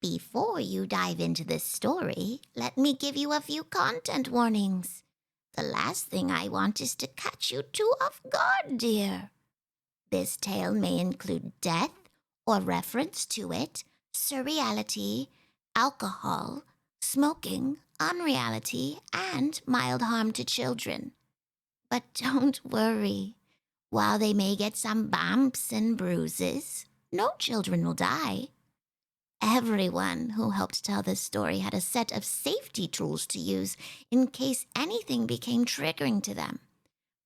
Before you dive into this story, let me give you a few content warnings. The last thing I want is to catch you too off guard, dear. This tale may include death or reference to it, surreality, alcohol, smoking, unreality, and mild harm to children. But don't worry. While they may get some bumps and bruises, no children will die. Everyone who helped tell this story had a set of safety tools to use in case anything became triggering to them.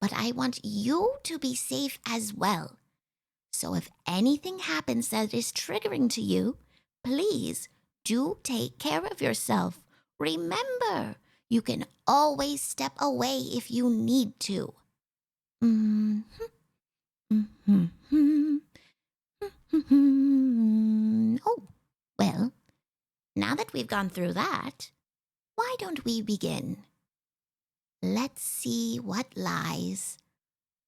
But I want you to be safe as well. So if anything happens that is triggering to you, please do take care of yourself. Remember, you can always step away if you need to. Oh, well, now that we've gone through that, why don't we begin? Let's see what lies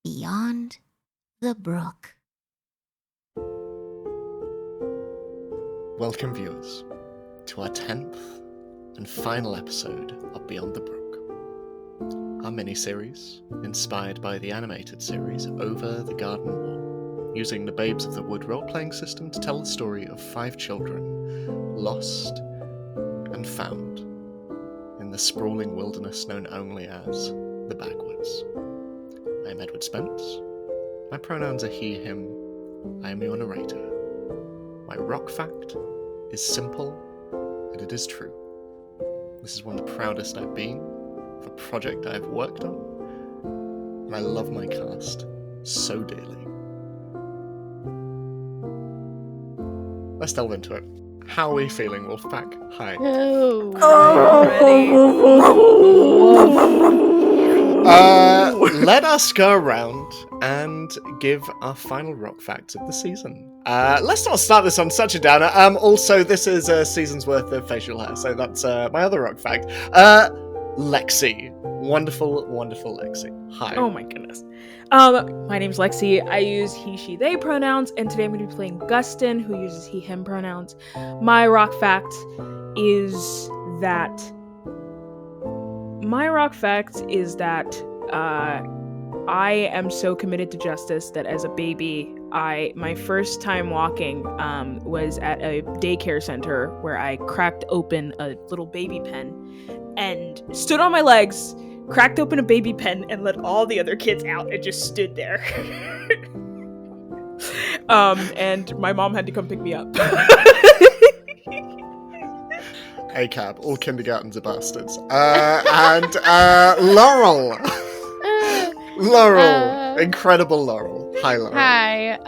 beyond the brook. Welcome, viewers, to our 10th and final episode of Beyond the Brook, our miniseries inspired by the animated series Over the Garden Wall, using the Babes of the Wood role-playing system to tell the story of 5 children lost and found in the sprawling wilderness known only as the Backwoods. I am Edward Spence. My pronouns are he, him. I am your narrator. My rock fact is simple, and it is true. This is one of the proudest I've been of a project I've worked on, and I love my cast so dearly. Let's delve into it. How are we feeling, Wolfpack? Hi. Let us go around and give our final rock facts of the season. Let's not start this on such a downer. Also, this is a season's worth of facial hair, so that's my other rock fact. Lexi. Wonderful, wonderful Lexi. Hi. Oh my goodness. My name's Lexi. I use he, she, they pronouns, and today I'm going to be playing Gustin, who uses he, him pronouns. My rock fact is that I am so committed to justice that as a baby, my first time walking was at a daycare center where I cracked open a little baby pen and stood on my legs, cracked open a baby pen, and let all the other kids out and just stood there. And my mom had to come pick me up. ACAB, all kindergartens are bastards. And Laurel. Laurel. Incredible Laurel. Hi, Laurel. Hi,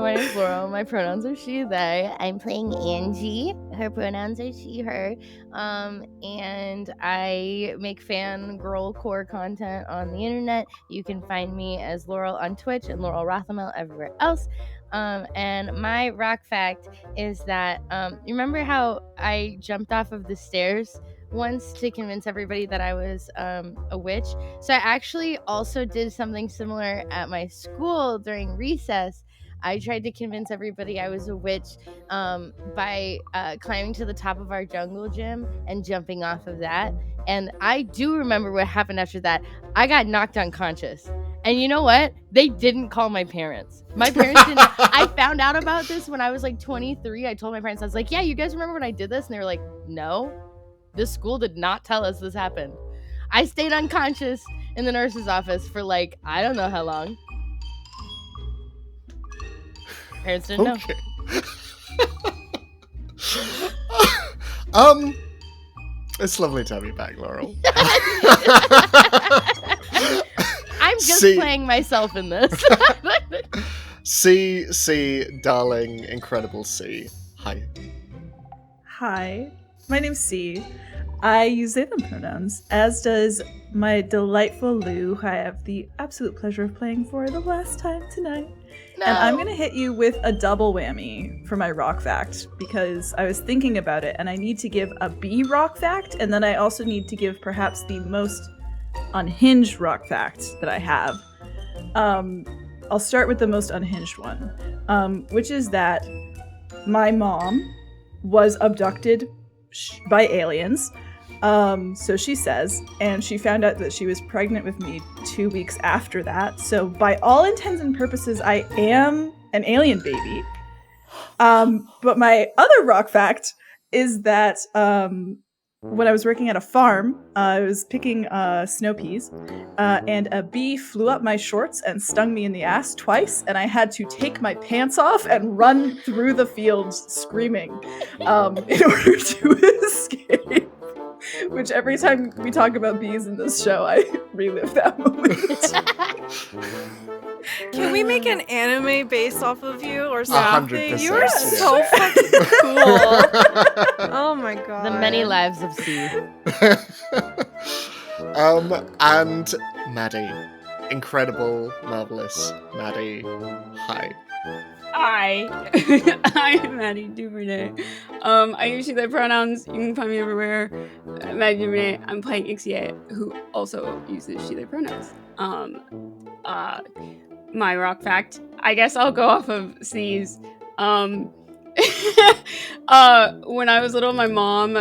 my name's Laurel. My pronouns are she, they. I'm playing Angie. Her pronouns are she, her. And I make fangirl core content on the internet. You can find me as Laurel on Twitch and Laurel Rothamel everywhere else. And my rock fact is that, you remember how I jumped off of the stairs once to convince everybody that I was a witch? So I actually also did something similar at my school during recess. I tried to convince everybody I was a witch by climbing to the top of our jungle gym and jumping off of that. And I do remember what happened after that. I got knocked unconscious. And you know what? They didn't call my parents. My parents didn't. I found out about this when I was like 23. I told my parents, I was like, yeah, you guys remember when I did this? And they were like, no, this school did not tell us this happened. I stayed unconscious in the nurse's office for like, I don't know how long. Parents didn't know. It's lovely to have you back, Laurel. I'm just playing myself in this. C, darling, incredible C. Hi. Hi, my name's C. I use they, them pronouns, as does my delightful Lou, who I have the absolute pleasure of playing for the last time tonight. No. And I'm going to hit you with a double whammy for my rock fact, because I was thinking about it, and I need to give a B rock fact, and then I also need to give perhaps the most unhinged rock fact that I have. I'll start with the most unhinged one, which is that my mom was abducted by aliens. So she says, and she found out that she was pregnant with me 2 weeks after that. So by all intents and purposes, I am an alien baby. But my other rock fact is that when I was working at a farm, I was picking snow peas, and a bee flew up my shorts and stung me in the ass twice, and I had to take my pants off and run through the fields screaming in order to escape. Which every time we talk about bees in this show, I relive that moment. Can we make an anime based off of you or something? 100%. You are so fucking cool. Oh my god. The many lives of C. And Maddie. Incredible, marvelous Maddie. Hi. Hi, I'm Maddie Duvernay. I use she, they pronouns. You can find me everywhere. Maddie Duvernay. I'm playing Ixia, who also uses she, they pronouns. My rock fact. I guess I'll go off of C's. When I was little, my mom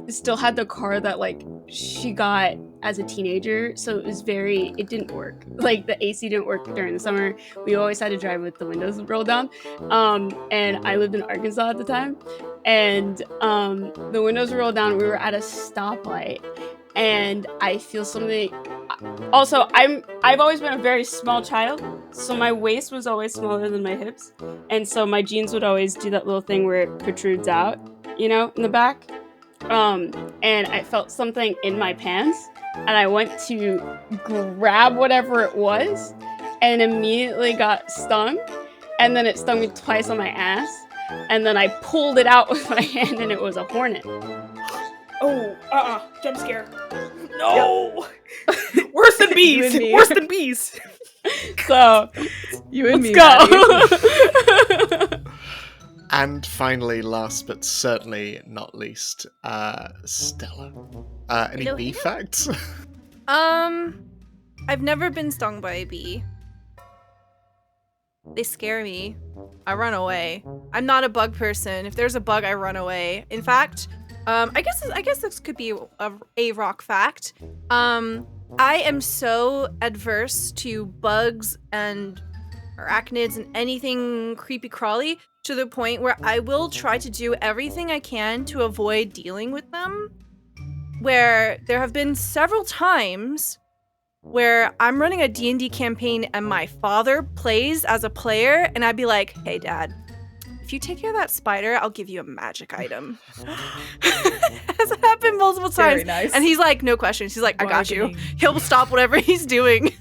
still had the car that like she got as a teenager, so it didn't work. Like the AC didn't work during the summer. We always had to drive with the windows rolled down. And I lived in Arkansas at the time, and the windows were rolled down. We were at a stoplight, and I feel something. Also, I've always been a very small child, so my waist was always smaller than my hips, and so my jeans would always do that little thing where it protrudes out, in the back. And I felt something in my pants, and I went to grab whatever it was, and immediately got stung, and then it stung me twice on my ass, and then I pulled it out with my hand, and it was a hornet. Oh, jump scare. No! Worse than bees! Worse than bees! So, You and me, let's Maddie. go! And finally, last but certainly not least, Stella. Any Hello, bee facts? I've never been stung by a bee. They scare me. I run away. I'm not a bug person. If there's a bug, I run away. In fact, I guess this could be a rock fact. I am so adverse to bugs and arachnids and anything creepy crawly to the point where I will try to do everything I can to avoid dealing with them. Where there have been several times where I'm running a D&D campaign and my father plays as a player, and I'd be like, hey dad, if you take care of that spider, I'll give you a magic item. Has happened multiple times. Very nice. And he's like, no questions. He's like, I got you. Bargaining. He'll stop whatever he's doing.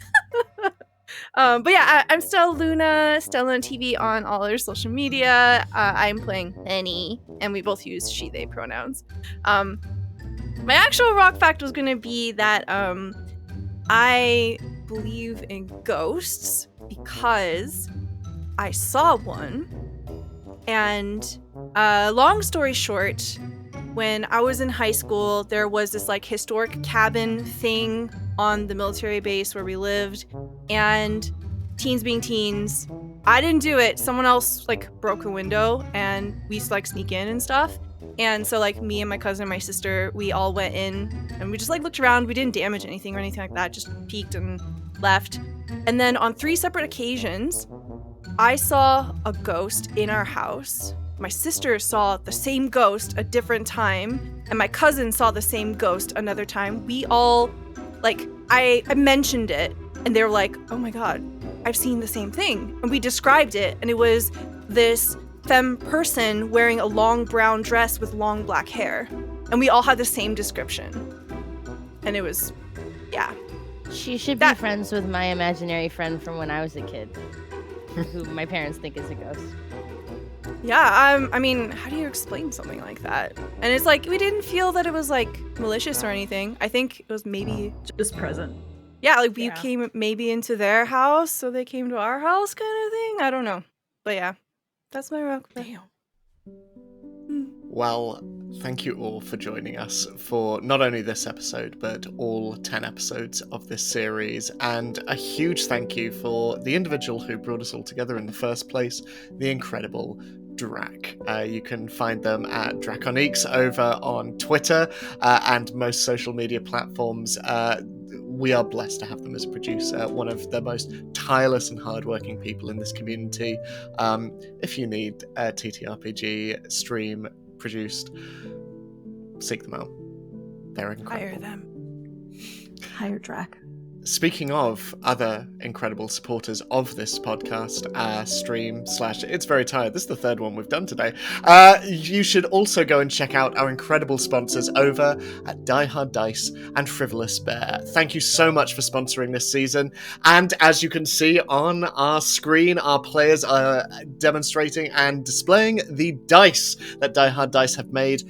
But yeah, I'm still Luna on TV on all our social media. I'm playing Penny, and we both use she, they pronouns. My actual rock fact was going to be that I believe in ghosts because I saw one. And long story short, when I was in high school, there was this like historic cabin thing on the military base where we lived, and teens being teens, I didn't do it. Someone else like broke a window, and we used to like sneak in and stuff. And so like me and my cousin and my sister, we all went in and we just like looked around. We didn't damage anything or anything like that, just peeked and left. And then on 3 separate occasions, I saw a ghost in our house. My sister saw the same ghost a different time, and my cousin saw the same ghost another time. We all, like, I mentioned it, and they were like, oh my god, I've seen the same thing. And we described it, and it was this femme person wearing a long brown dress with long black hair. And we all had the same description. And it was, yeah. She should be friends with my imaginary friend from when I was a kid, who my parents think is a ghost. Yeah, I mean, how do you explain something like that? And it's like, we didn't feel that it was, like, malicious or anything. I think it was maybe... Just present. Yeah, like, we came maybe into their house, so they came to our house kind of thing. I don't know. But yeah, that's my rock. Damn. Well, thank you all for joining us for not only this episode, but all 10 episodes of this series. And a huge thank you for the individual who brought us all together in the first place, the incredible Drac. You can find them at Draconiques over on Twitter and most social media platforms. We are blessed to have them as a producer, one of the most tireless and hardworking people in this community. If you need a TTRPG stream produced, seek them out. They're incredible. Hire them. Hire Drac. Speaking of other incredible supporters of this podcast, stream / it's very tired. This is the third one we've done today. You should also go and check out our incredible sponsors over at Die Hard Dice and Frivolous Bear. Thank you so much for sponsoring this season. And as you can see on our screen, our players are demonstrating and displaying the dice that Die Hard Dice have made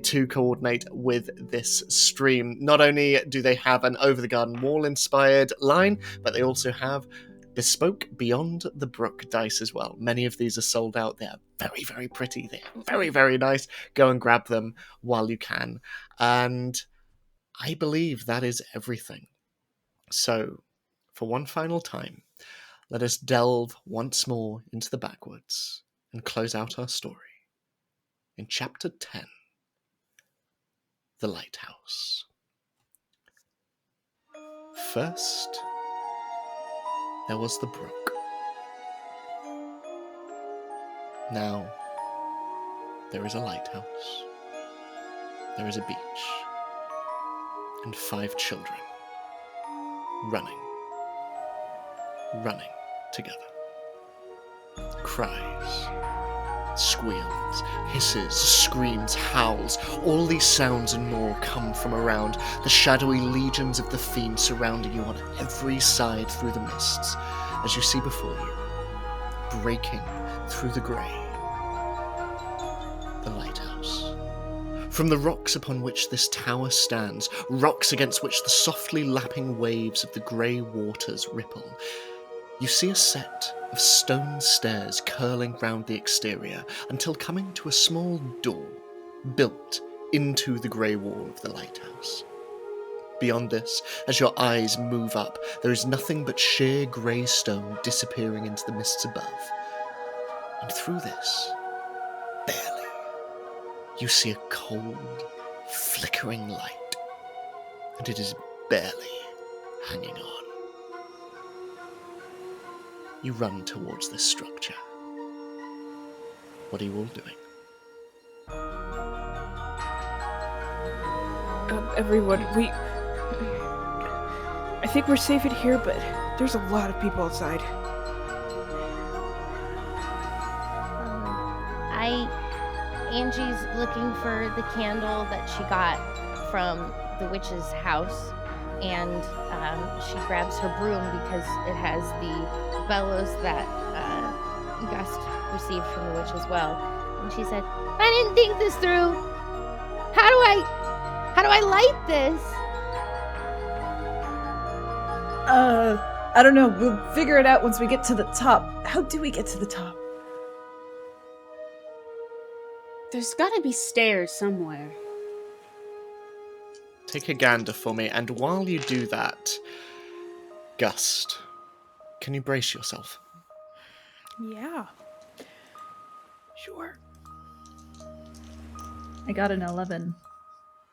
to coordinate with this stream. Not only do they have an Over the Garden Wall inspired line, but they also have bespoke Beyond the Brook dice as well. Many of these are sold out. They're very, very pretty. They're very, very nice. Go and grab them while you can. And I believe that is everything. So, for one final time, let us delve once more into the Backwoods and close out our story in Chapter 10. The Lighthouse. First, there was the brook. Now, there is a lighthouse. There is a beach. And 5 children. Running together. Cries. Squeals, hisses, screams, howls. All these sounds and more come from around, the shadowy legions of the fiend surrounding you on every side through the mists, as you see before you, breaking through the grey, the lighthouse. From the rocks upon which this tower stands, rocks against which the softly lapping waves of the grey waters ripple, you see a set of stone stairs curling round the exterior until coming to a small door built into the grey wall of the lighthouse. Beyond this, as your eyes move up, there is nothing but sheer grey stone disappearing into the mists above. And through this, barely, you see a cold, flickering light, and it is barely hanging on. You run towards this structure. What are you all doing? Everyone, I think we're safe in here, but there's a lot of people outside. Angie's looking for the candle that she got from the witch's house, and she grabs her broom because it has the bellows that Gust received from the witch as well. And she said, "I didn't think this through. How do I light this?" I don't know. We'll figure it out once we get to the top. How do we get to the top? There's gotta be stairs somewhere. Take a gander for me, and while you do that, Gust, can you brace yourself? Yeah. Sure. I got an 11.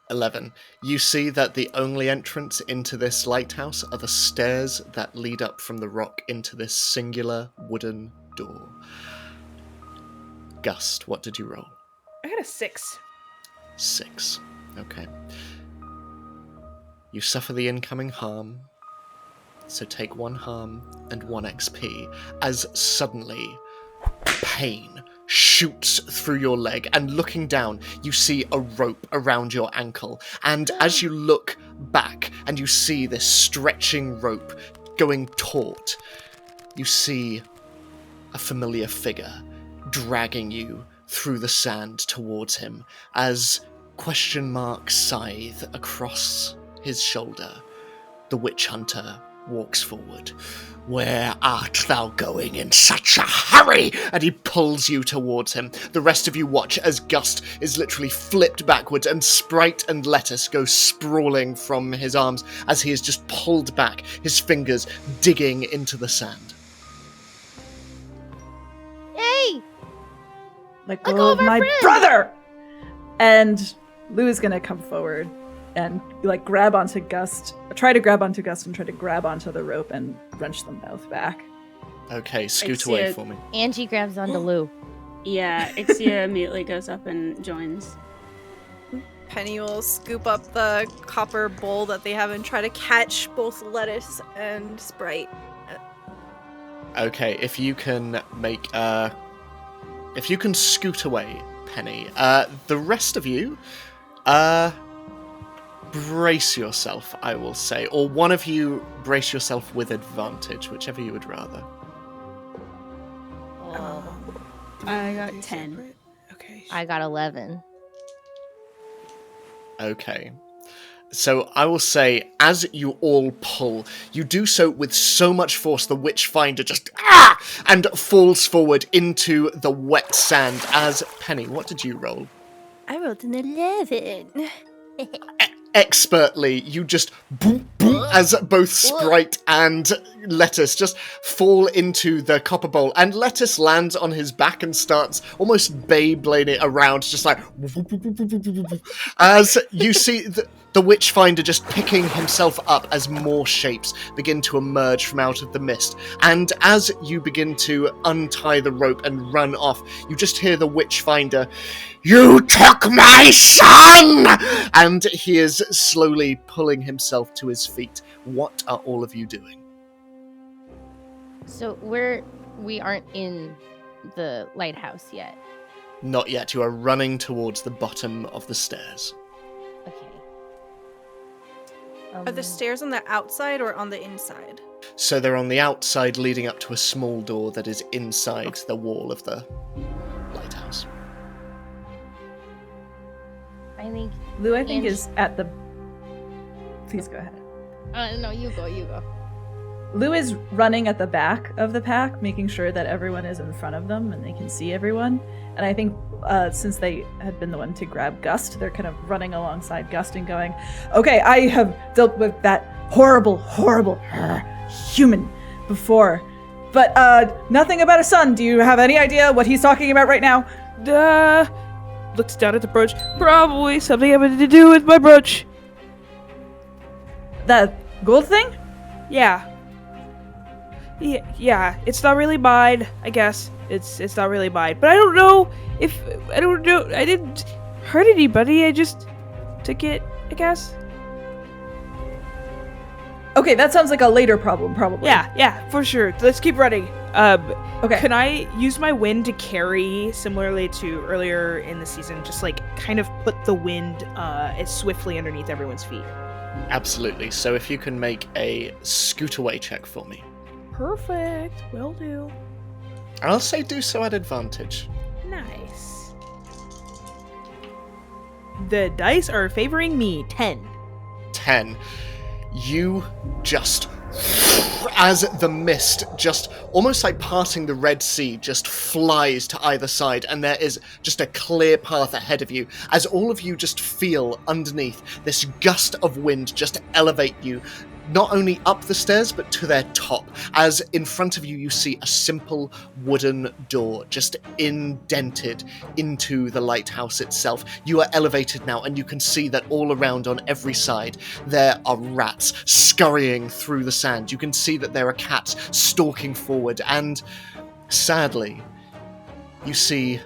11. You see that the only entrance into this lighthouse are the stairs that lead up from the rock into this singular wooden door. Gust, what did you roll? I got a 6. 6. Okay. You suffer the incoming harm, so take 1 harm and 1 XP, as suddenly pain shoots through your leg, and looking down, you see a rope around your ankle, and as you look back and you see this stretching rope going taut, you see a familiar figure dragging you through the sand towards him, as question marks scythe across his shoulder. The witch hunter walks forward. "Where art thou going in such a hurry?" And he pulls you towards him. The rest of you watch as Gust is literally flipped backwards, and Sprite and Lettuce go sprawling from his arms as he is just pulled back, his fingers digging into the sand. Hey! let go of my friend. brother! And Lou is gonna come forward and like try to grab onto Gust and try to grab onto the rope and wrench them both back. Okay, scoot It's away it. for me. Angie grabs onto Lou. Yeah, Ixia immediately goes up and joins. Penny will scoop up the copper bowl that they have and try to catch both lettuce and Sprite. Okay, if you can scoot away, Penny. The rest of you, brace yourself, I will say. Or one of you brace yourself with advantage, whichever you would rather. I got 10. Okay. I got 11. Okay. So I will say, as you all pull, you do so with so much force, the Witchfinder just and falls forward into the wet sand. As Penny, what did you roll? I rolled an 11. Expertly, you just boom, boom, as both Sprite and Lettuce just fall into the copper bowl, and Lettuce lands on his back and starts almost Beyblading around, just like as you see the Witchfinder just picking himself up as more shapes begin to emerge from out of the mist. And as you begin to untie the rope and run off, you just hear the Witchfinder, "You took my son!" And he is slowly pulling himself to his feet. What are all of you doing? So we aren't in the lighthouse yet. Not yet. You are running towards the bottom of the stairs. Okay. Are the stairs on the outside or on the inside? So they're on the outside, leading up to a small door that is inside the wall of the lighthouse. I think. Lou, I think, Angie- is at the... Please go ahead. No, you go. Lou is running at the back of the pack, making sure that everyone is in front of them and they can see everyone. And I think since they had been the one to grab Gust, they're kind of running alongside Gust and going, "Okay, I have dealt with that horrible human before, but nothing about a son. Do you have any idea what he's talking about right now?" Looks down at the brooch. Probably something having to do with my brooch. The gold thing? Yeah. Yeah, it's not really mine, I guess. It's not really mine. But I don't know. I didn't hurt anybody. I just took it, I guess. Okay, that sounds like a later problem, probably. Yeah, for sure. Let's keep running. Okay. Can I use my wind to carry, similarly to earlier in the season, just like kind of put the wind as swiftly underneath everyone's feet? Absolutely. So if you can make a scoot away check for me. Perfect. Will do. I'll say do so at advantage. Nice. The dice are favoring me. 10. 10. You just, as the mist, just almost like parting the Red Sea, just flies to either side, and there is just a clear path ahead of you, as all of you just feel underneath this gust of wind just elevate you, not only up the stairs, but to their top, as in front of you, you see a simple wooden door just indented into the lighthouse itself. You are elevated now, and you can see that all around on every side, there are rats scurrying through the sand. You can see that there are cats stalking forward, and sadly, you see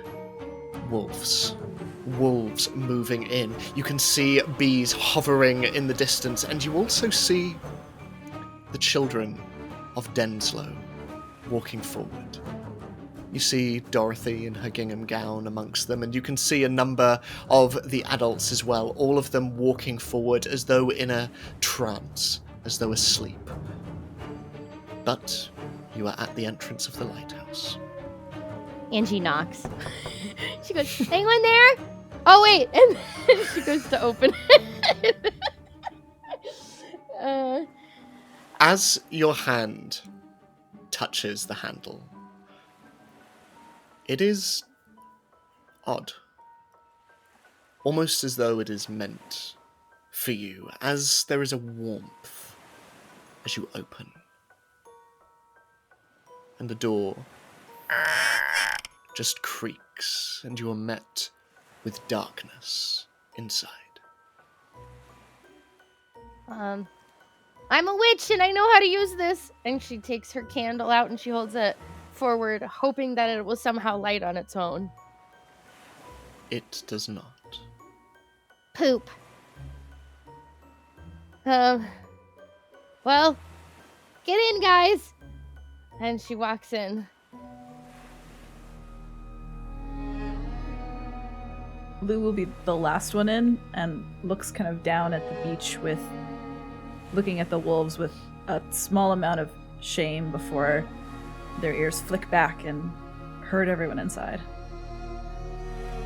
wolves moving in. You can see bees hovering in the distance, and you also see the children of Denslow walking forward. You see Dorothy in her gingham gown amongst them, and you can see a number of the adults as well, all of them walking forward as though in a trance, as though asleep. But you are at the entrance of the lighthouse. Angie knocks. She goes, "Anyone there?" Oh wait, and then she goes to open it. As your hand touches the handle, it is odd. Almost as though it is meant for you, as there is a warmth as you open. And the door just creaks, and you are met with darkness inside. I'm a witch and I know how to use this. And she takes her candle out and she holds it forward, hoping that it will somehow light on its own. It does not. Poop. Well, get in, guys. And she walks in. Lou will be the last one in and looks kind of down at the beach looking at the wolves with a small amount of shame before their ears flick back and herd everyone inside.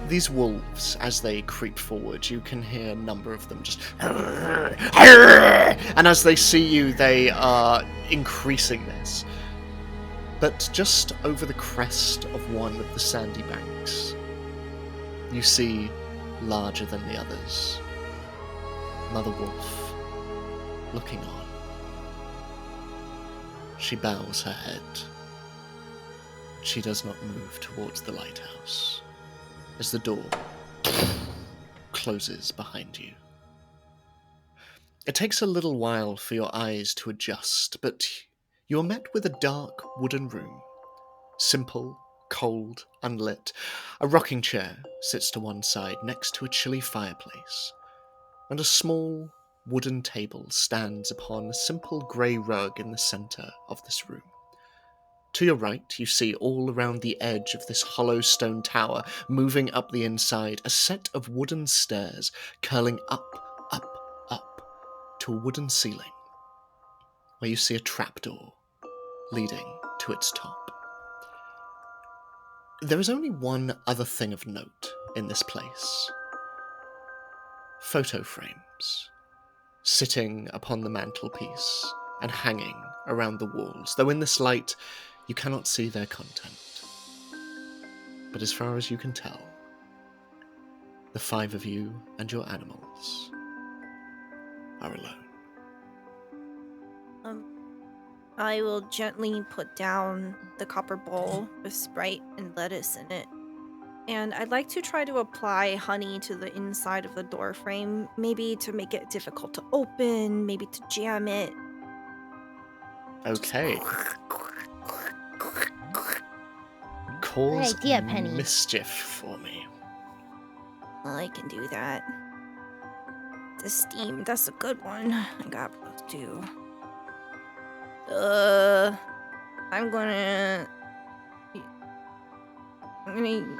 These wolves, as they creep forward, you can hear a number of them just... And as they see you, they are increasing this. But just over the crest of one of the sandy banks, you see, larger than the others, Mother Wolf, looking on. She bows her head. She does not move towards the lighthouse, as the door closes behind you. It takes a little while for your eyes to adjust, but you are met with a dark wooden room. Simple, cold, unlit. A rocking chair sits to one side next to a chilly fireplace, and a small wooden table stands upon a simple grey rug in the centre of this room. To your right, you see all around the edge of this hollow stone tower, moving up the inside, a set of wooden stairs curling up to a wooden ceiling, where you see a trapdoor leading to its top. There is only one other thing of note in this place. Photo frames, sitting upon the mantelpiece and hanging around the walls, though in this light you cannot see their content. But as far as you can tell, the 5 of you and your animals are alone. I will gently put down the copper bowl with Sprite and lettuce in it. And I'd like to try to apply honey to the inside of the door frame, maybe to make it difficult to open, maybe to jam it. Okay. Cause Good idea, Penny. mischief for me. Well, I can do that. The steam, that's a good one. I got both too. I'm gonna remove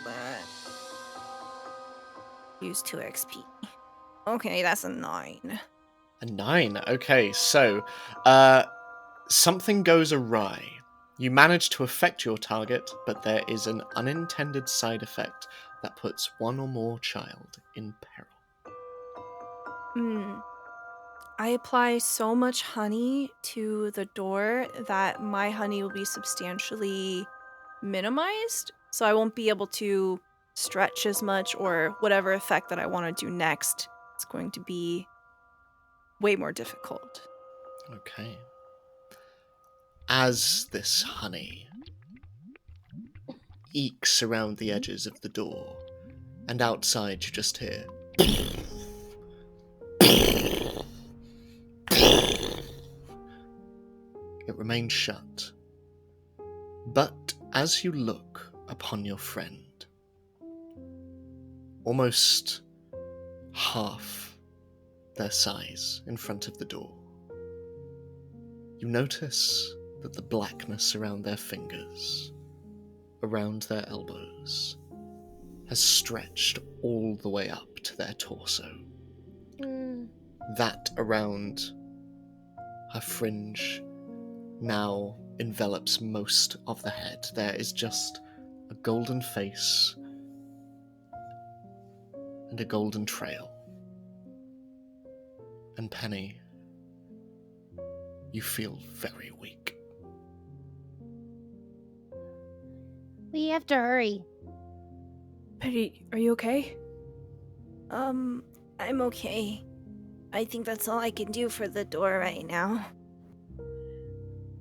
that. Use 2 XP. Okay, that's a 9. A 9. Okay, so something goes awry. You manage to affect your target, but there is an unintended side effect that puts one or more child in peril. I apply so much honey to the door that my honey will be substantially minimized, so I won't be able to stretch as much, or whatever effect that I want to do next. It's going to be way more difficult. Okay. As this honey ekes around the edges of the door, and outside you just hear... It remains shut. But as you look upon your friend, almost half their size in front of the door, you notice that the blackness around their fingers, around their elbows, has stretched all the way up to their torso. That around her fringe now envelops most of the head. There is just a golden face and a golden trail. And Penny, you feel very weak. We have to hurry. Penny, are you okay? I'm okay. I think that's all I can do for the door right now.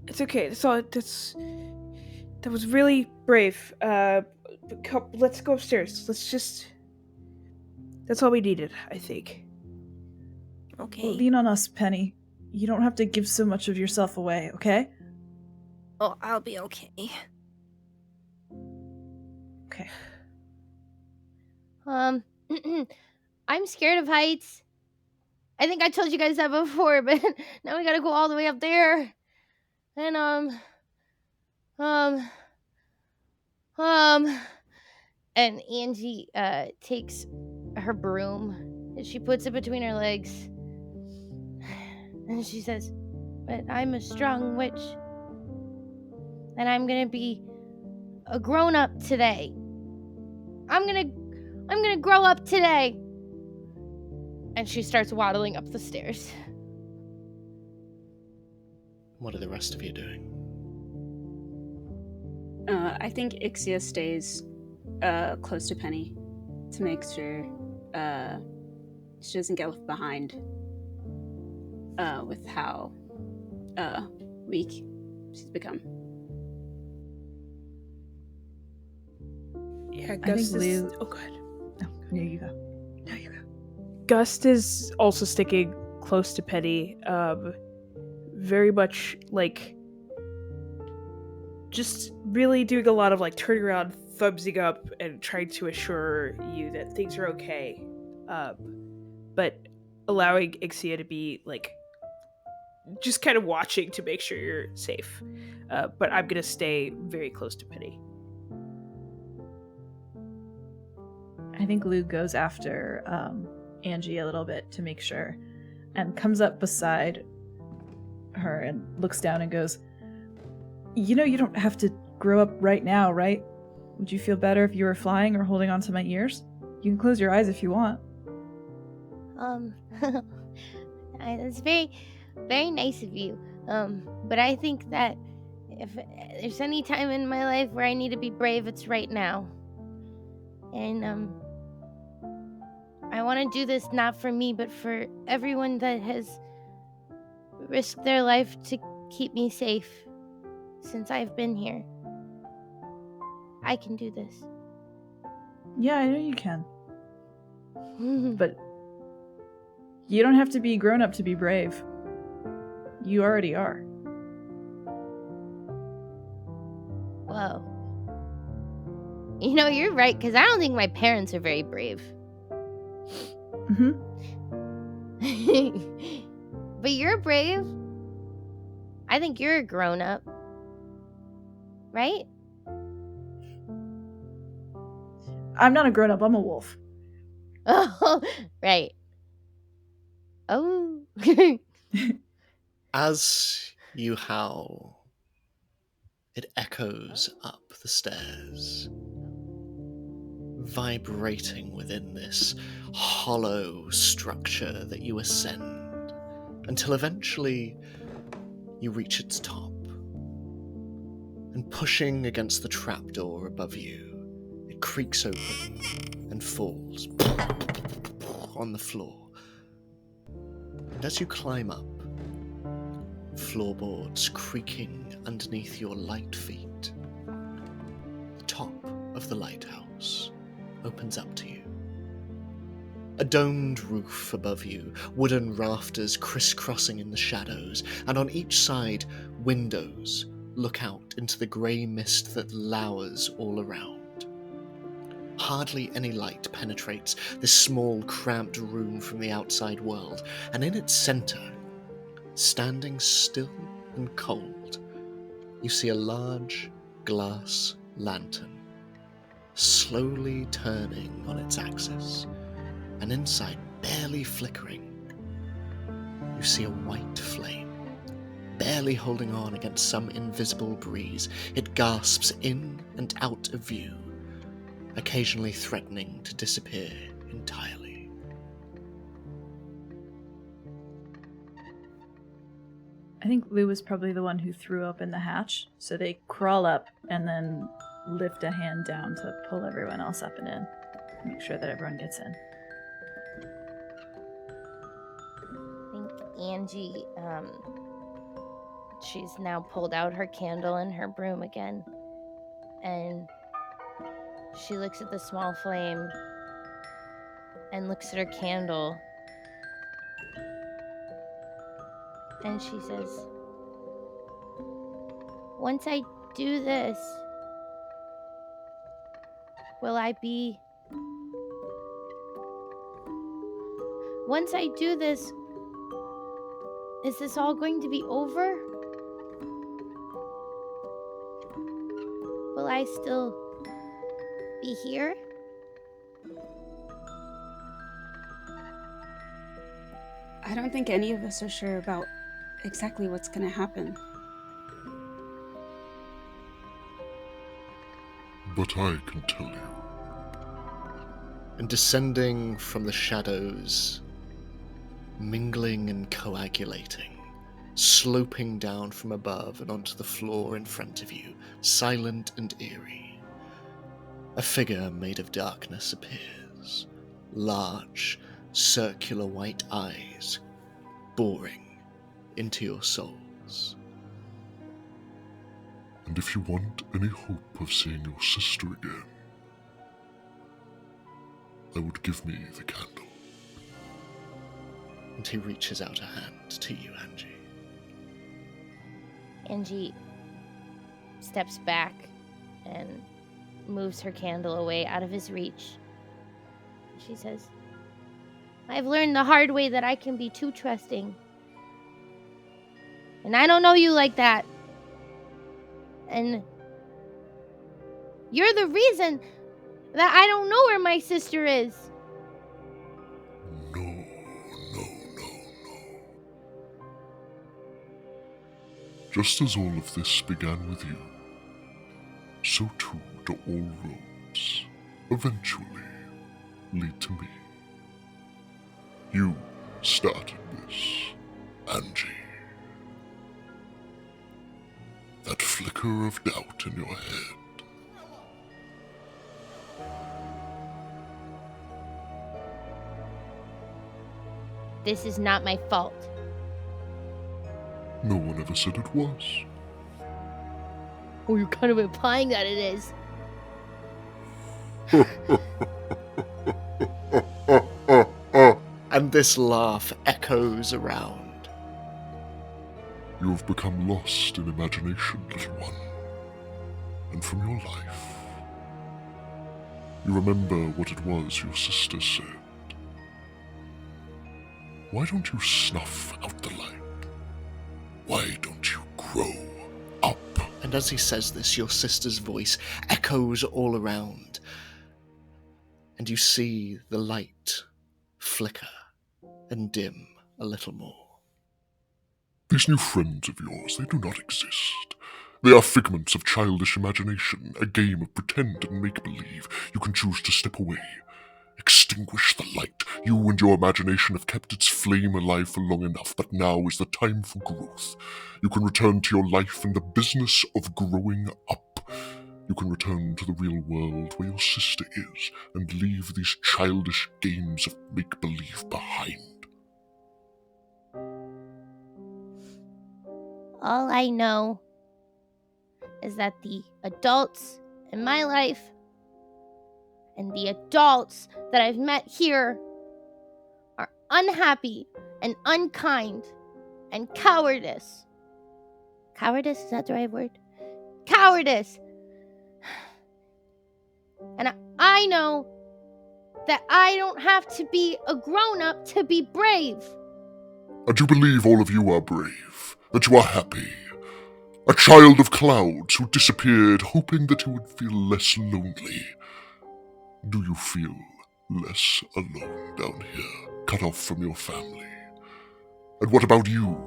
It's okay. That's That was really brave. Let's go upstairs. That's all we needed, I think. Okay. Well, lean on us, Penny. You don't have to give so much of yourself away, okay? Oh, I'll be okay. Okay. I'm scared of heights. I think I told you guys that before, but now we gotta go all the way up there. And, and Angie, takes her broom and she puts it between her legs. And she says, "But I'm a strong witch. And I'm gonna be a grown-up today. I'm gonna grow up today." And she starts waddling up the stairs. What are the rest of you doing? I think Ixia stays close to Penny to make sure she doesn't get left behind with how weak she's become. Yeah, I think Lou... Oh, go ahead. No, there you go. There you go. Gust is also sticking close to Penny, very much like just really doing a lot of like turning around, thumbsing up, and trying to assure you that things are okay, but allowing Ixia to be like just kind of watching to make sure you're safe. But I'm gonna stay very close to Penny. I think Lou goes after Angie a little bit to make sure, and comes up beside her and looks down and goes, "You know you don't have to grow up right now, right? Would you feel better if you were flying or holding onto my ears? You can close your eyes if you want." That's very, very nice of you. But I think that if there's any time in my life where I need to be brave, it's right now. And, I want to do this not for me, but for everyone that has risked their life to keep me safe since I've been here. I can do this. Yeah, I know you can. But you don't have to be grown up to be brave. You already are. Whoa. You know, you're right, because I don't think my parents are very brave. Mm-hmm. But you're brave. I think you're a grown-up. Right? I'm not a grown-up, I'm a wolf. Oh, right. Oh. As you howl, it echoes up the stairs, vibrating within this hollow structure that you ascend, until eventually you reach its top. And pushing against the trapdoor above you, it creaks open and falls on the floor. And as you climb up, floorboards creaking underneath your light feet, the top of the lighthouse opens up to you. A domed roof above you, wooden rafters crisscrossing in the shadows, and on each side, windows look out into the grey mist that lowers all around. Hardly any light penetrates this small, cramped room from the outside world, and in its centre, standing still and cold, you see a large glass lantern, slowly turning on its axis, and inside, barely flickering, you see a white flame, barely holding on against some invisible breeze. It gasps in and out of view, occasionally threatening to disappear entirely. I think Lou was probably the one who threw open the hatch, so they crawl up and then lift a hand down to pull everyone else up and in. Make sure that everyone gets in. I think Angie, she's now pulled out her candle and her broom again. and she looks at the small flame and looks at her candle, and she says, once I do this, will I be... Once I do this, is this all going to be over? Will I still be here? I don't think any of us are sure about exactly what's going to happen. But I can tell you. And descending from the shadows, mingling and coagulating, sloping down from above and onto the floor in front of you, silent and eerie, a figure made of darkness appears, large, circular white eyes boring into your souls. And if you want any hope of seeing your sister again, I would give me the candle. And he reaches out a hand to you, Angie. Angie steps back and moves her candle away out of his reach. She says, I've learned the hard way that I can be too trusting. And I don't know you like that. And you're the reason that I don't know where my sister is. No. Just as all of this began with you, so too do all roads eventually lead to me. You started this, Angie. That flicker of doubt in your head. This is not my fault. No one ever said it was. Oh, you're kind of implying that it is. And this laugh echoes around. You have become lost in imagination, little one. And from your life, you remember what it was your sister said. Why don't you snuff out the light? Why don't you grow up? And as he says this, your sister's voice echoes all around. And you see the light flicker and dim a little more. These new friends of yours, they do not exist. They are figments of childish imagination, a game of pretend and make-believe. You can choose to step away, extinguish the light. You and your imagination have kept its flame alive for long enough, but now is the time for growth. You can return to your life and the business of growing up. You can return to the real world where your sister is and leave these childish games of make-believe behind. All I know is that the adults in my life and the adults that I've met here are unhappy and unkind and cowardice. Cowardice, is that the right word? Cowardice. And I know that I don't have to be a grown-up to be brave. And you believe all of you are brave, that you are happy. A child of clouds who disappeared, hoping that you would feel less lonely. Do you feel less alone down here, cut off from your family? And what about you,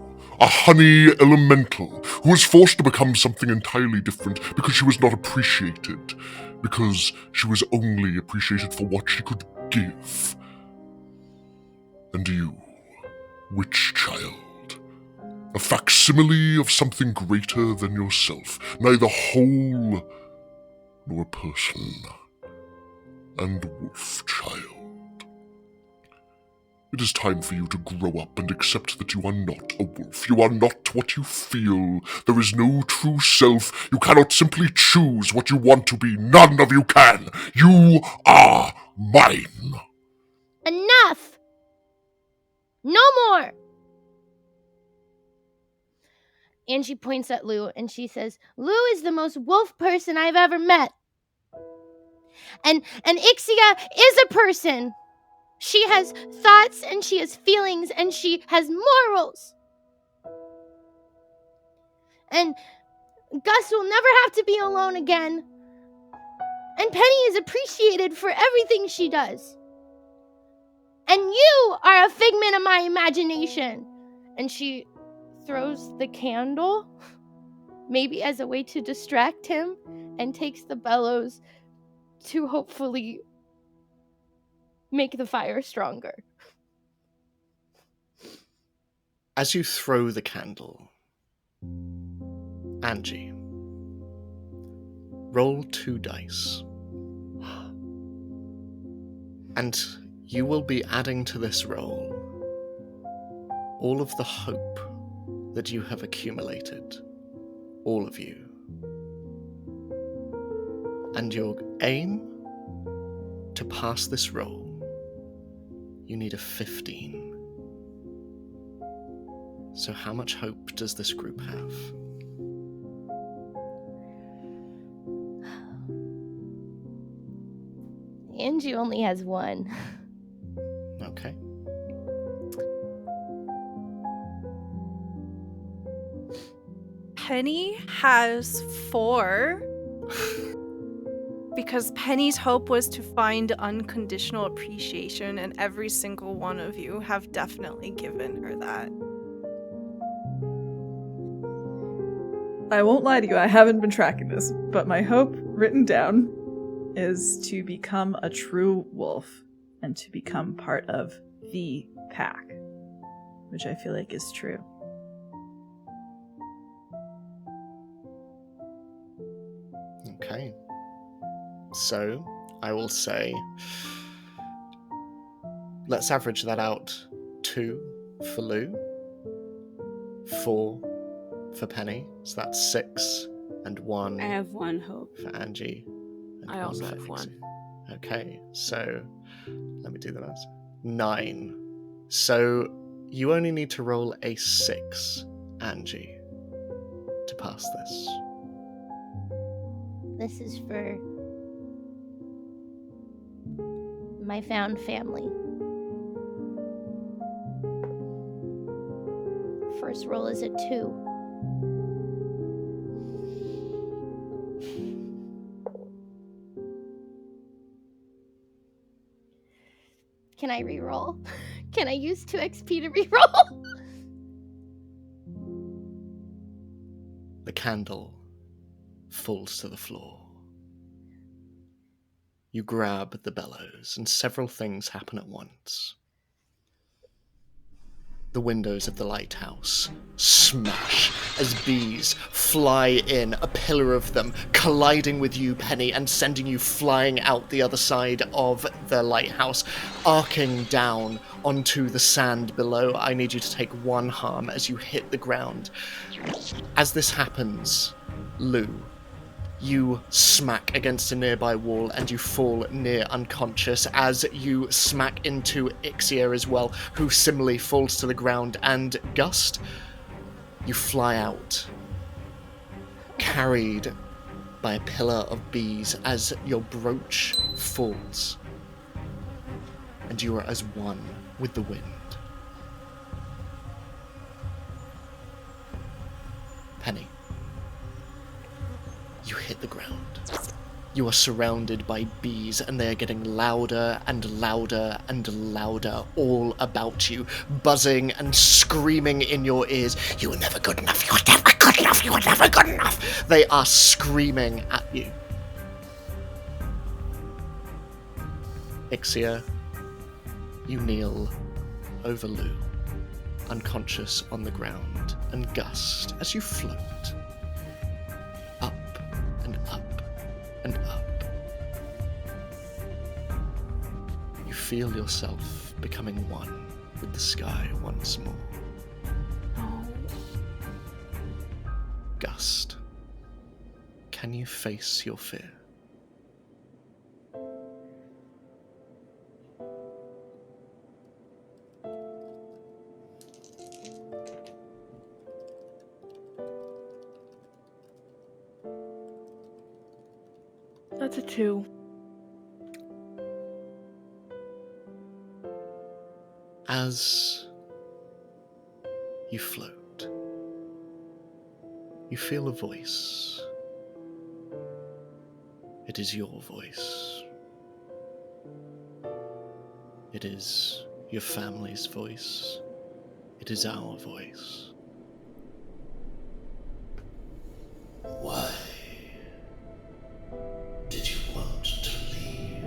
a honey elemental who was forced to become something entirely different because she was not appreciated, because she was only appreciated for what she could give? And you, witch child, a facsimile of something greater than yourself, neither whole nor person, and wolf child. It is time for you to grow up and accept that you are not a wolf. You are not what you feel. There is no true self. You cannot simply choose what you want to be. None of you can. You are mine. Enough! No more! Angie points at Lou and she says, Lou is the most wolf person I've ever met. And Ixia is a person. She has thoughts and she has feelings and she has morals. And Gus will never have to be alone again. And Penny is appreciated for everything she does. And you are a figment of my imagination. And she throws the candle, maybe as a way to distract him, and takes the bellows to hopefully make the fire stronger. As you throw the candle, Angie, roll 2 dice. And you will be adding to this roll all of the hope that you have accumulated. All of you. And your aim to pass this roll, you need a 15. So how much hope does this group have? Angie only has 1. Okay. Penny has 4. Because Penny's hope was to find unconditional appreciation, and every single one of you have definitely given her that. I won't lie to you, I haven't been tracking this, but my hope written down is to become a true wolf and to become part of the pack, which I feel like is true. Okay. So, I will say, let's average that out. 2 for Lou, 4 for Penny, so that's 6, and 1 I have 1 hope. for Angie. And I also for have Ixia. 1. Okay, so let me do the math. 9. So you only need to roll a 6, Angie, to pass this. This is for my found family. First roll is a 2. Can I reroll? Can I use 2 XP to reroll? The candle falls to the floor. You grab the bellows, and several things happen at once. The windows of the lighthouse smash as bees fly in, a pillar of them colliding with you, Penny, and sending you flying out the other side of the lighthouse, arcing down onto the sand below. I need you to take 1 harm as you hit the ground. As this happens, Lou, you smack against a nearby wall and you fall near unconscious as you smack into Ixia as well, who similarly falls to the ground. And Gust, you fly out, carried by a pillar of bees as your brooch falls. And you are as one with the wind. Penny, you hit the ground. You are surrounded by bees, and they are getting louder and louder and louder all about you, buzzing and screaming in your ears. You were never good enough, you were never good enough, you were never good enough. They are screaming at you. Ixia, you kneel over Lou, unconscious on the ground, and Gust, as you float, up and up and up. You feel yourself becoming one with the sky once more. No. Gust, can you face your fear? That's a 2. As you float, you feel a voice. It is your voice. It is your family's voice. It is our voice. Why did you want to leave?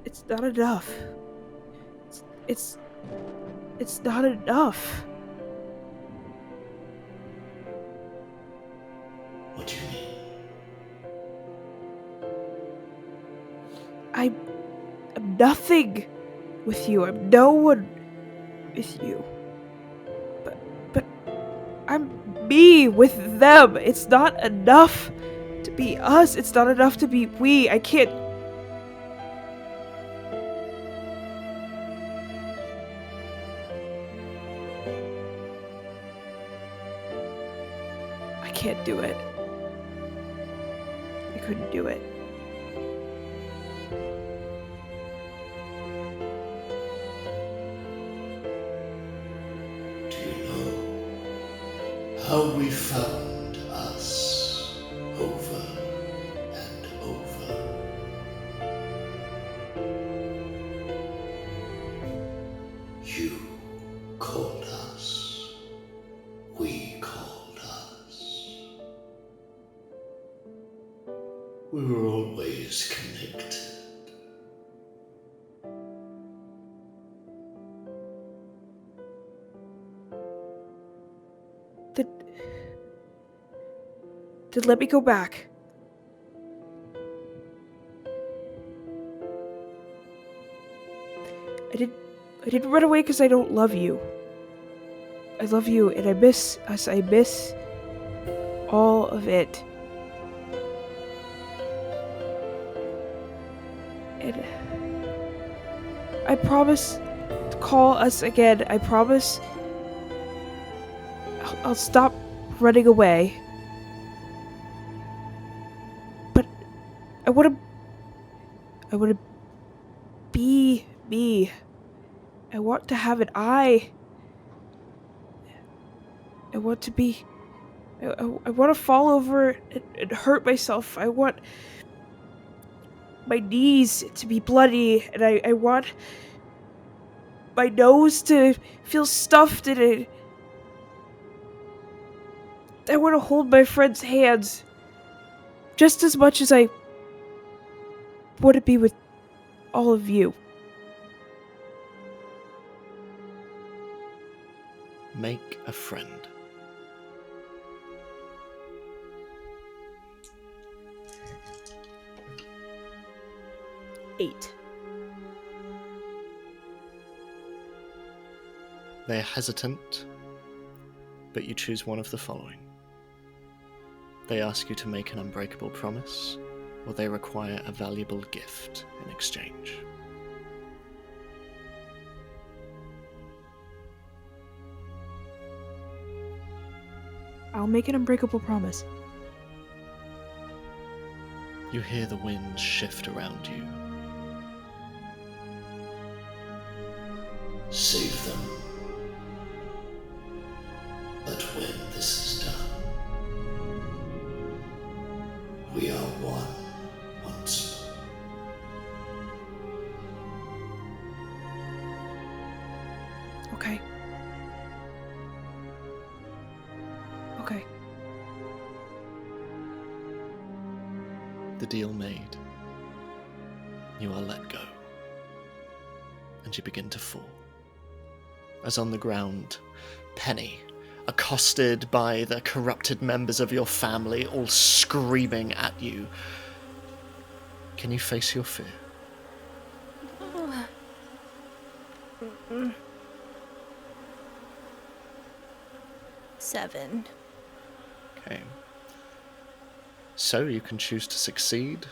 It's not enough. It's not enough. What do you mean? I'm nothing with you. I'm no one with you. But I'm me with them. It's not enough to be us. It's not enough to be we. I can't. I can't do it. I couldn't do it. Do you know how we found us over and over? You called us. We called us. We were always connected. Then let me go back. I didn't run away because I don't love you. I love you and I miss us. I miss all of it. And I promise to call us again. I promise I'll stop running away. But I want to be me. I want to have an I want to be. I want to fall over and hurt myself. I want my knees to be bloody, and I want my nose to feel stuffed in it. I want to hold my friend's hands just as much as I want to be with all of you. Make a friend. Eight. They are hesitant, but you choose one of the following. They ask you to make an unbreakable promise, or they require a valuable gift in exchange. I'll make an unbreakable promise. You hear the wind shift around you. Save them. But when this is done, we are one once more. Okay. Okay. The deal made. You are let go. And you begin to fall. As on the ground, Penny, accosted by the corrupted members of your family, all screaming at you, Can you face your fear? Mm. 7. Okay. So you can choose to succeed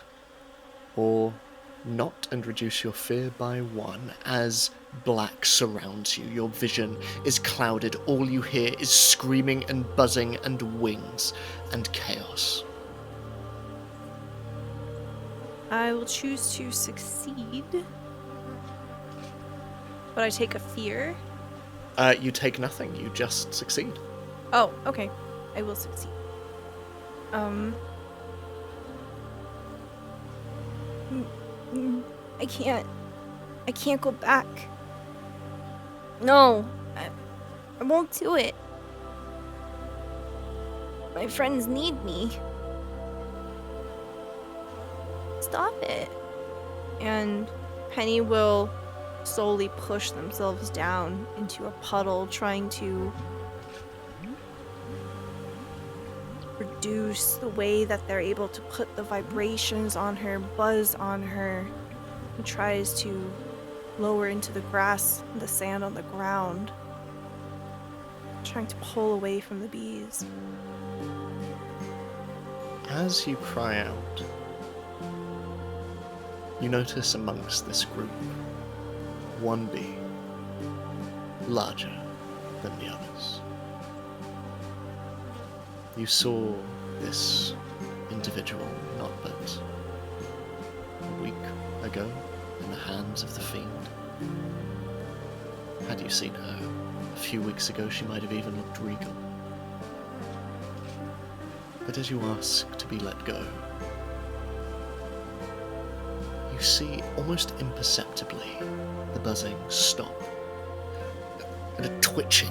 or not and reduce your fear by 1 as black surrounds you. Your vision is clouded. All you hear is screaming and buzzing and wings and chaos. I will choose to succeed. But I take a fear. You take nothing. You just succeed. Oh, okay. I will succeed. I can't go back. No, I won't do it. My friends need me. Stop it. And Penny will slowly push themselves down into a puddle, trying to reduce the way that they're able to put the vibrations on her, buzz on her, and tries to lower into the grass and the sand on the ground, trying to pull away from the bees. As you cry out, you notice amongst this group one bee, larger than the others. You saw this individual not but a week ago in the hands of the fiend. Had you seen her a few weeks ago, she might have even looked regal. But as you ask to be let go, you see almost imperceptibly the buzzing stop and a twitching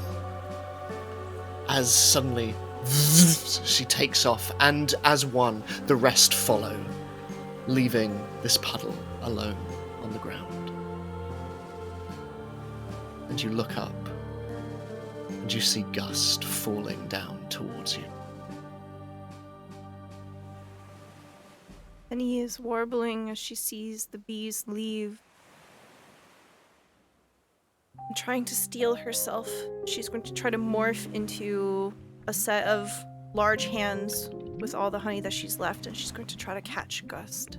as suddenly she takes off, and as one, the rest follow, leaving this puddle alone on the ground. And you look up, and you see Gust falling down towards you. Penny is warbling as she sees the bees leave. And trying to steel herself, she's going to try to morph into a set of large hands with all the honey that she's left, and she's going to try to catch Gust.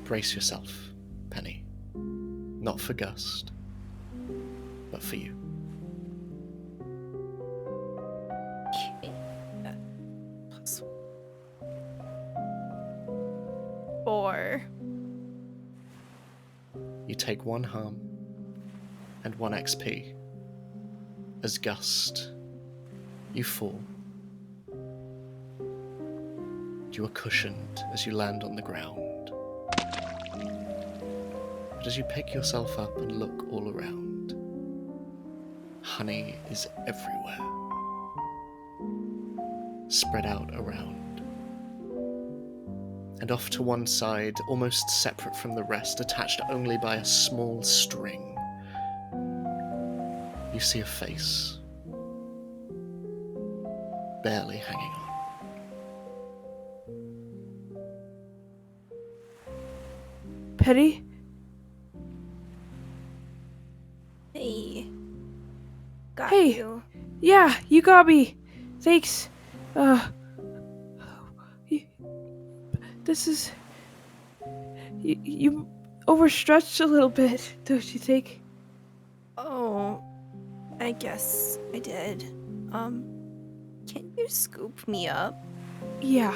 Brace yourself, Penny. Not for Gust, but for you. Plus 4. You take 1 harm and 1 XP. As Gust, you fall. You are cushioned as you land on the ground. But as you pick yourself up and look all around, honey is everywhere, spread out around. And off to one side, almost separate from the rest, attached only by a small string, you see a face, barely hanging on. Penny? Hey. Got Hey. you. Yeah, you got me. Thanks. This is... You overstretched a little bit, don't you think? Oh, I guess I did. Can you scoop me up? Yeah.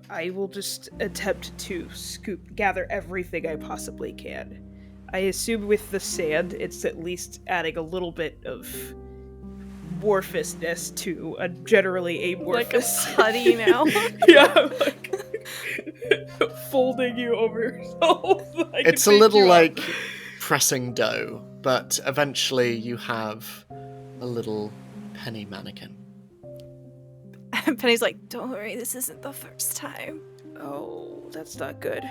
I will just attempt to gather everything I possibly can. I assume with the sand, it's at least adding a little bit of morphousness to a generally amorphous. Like a putty now. Yeah, like folding you over yourself. It's a little like pressing dough, but eventually you have a little penny mannequin. And Penny's like, don't worry, this isn't the first time. Oh, that's not good.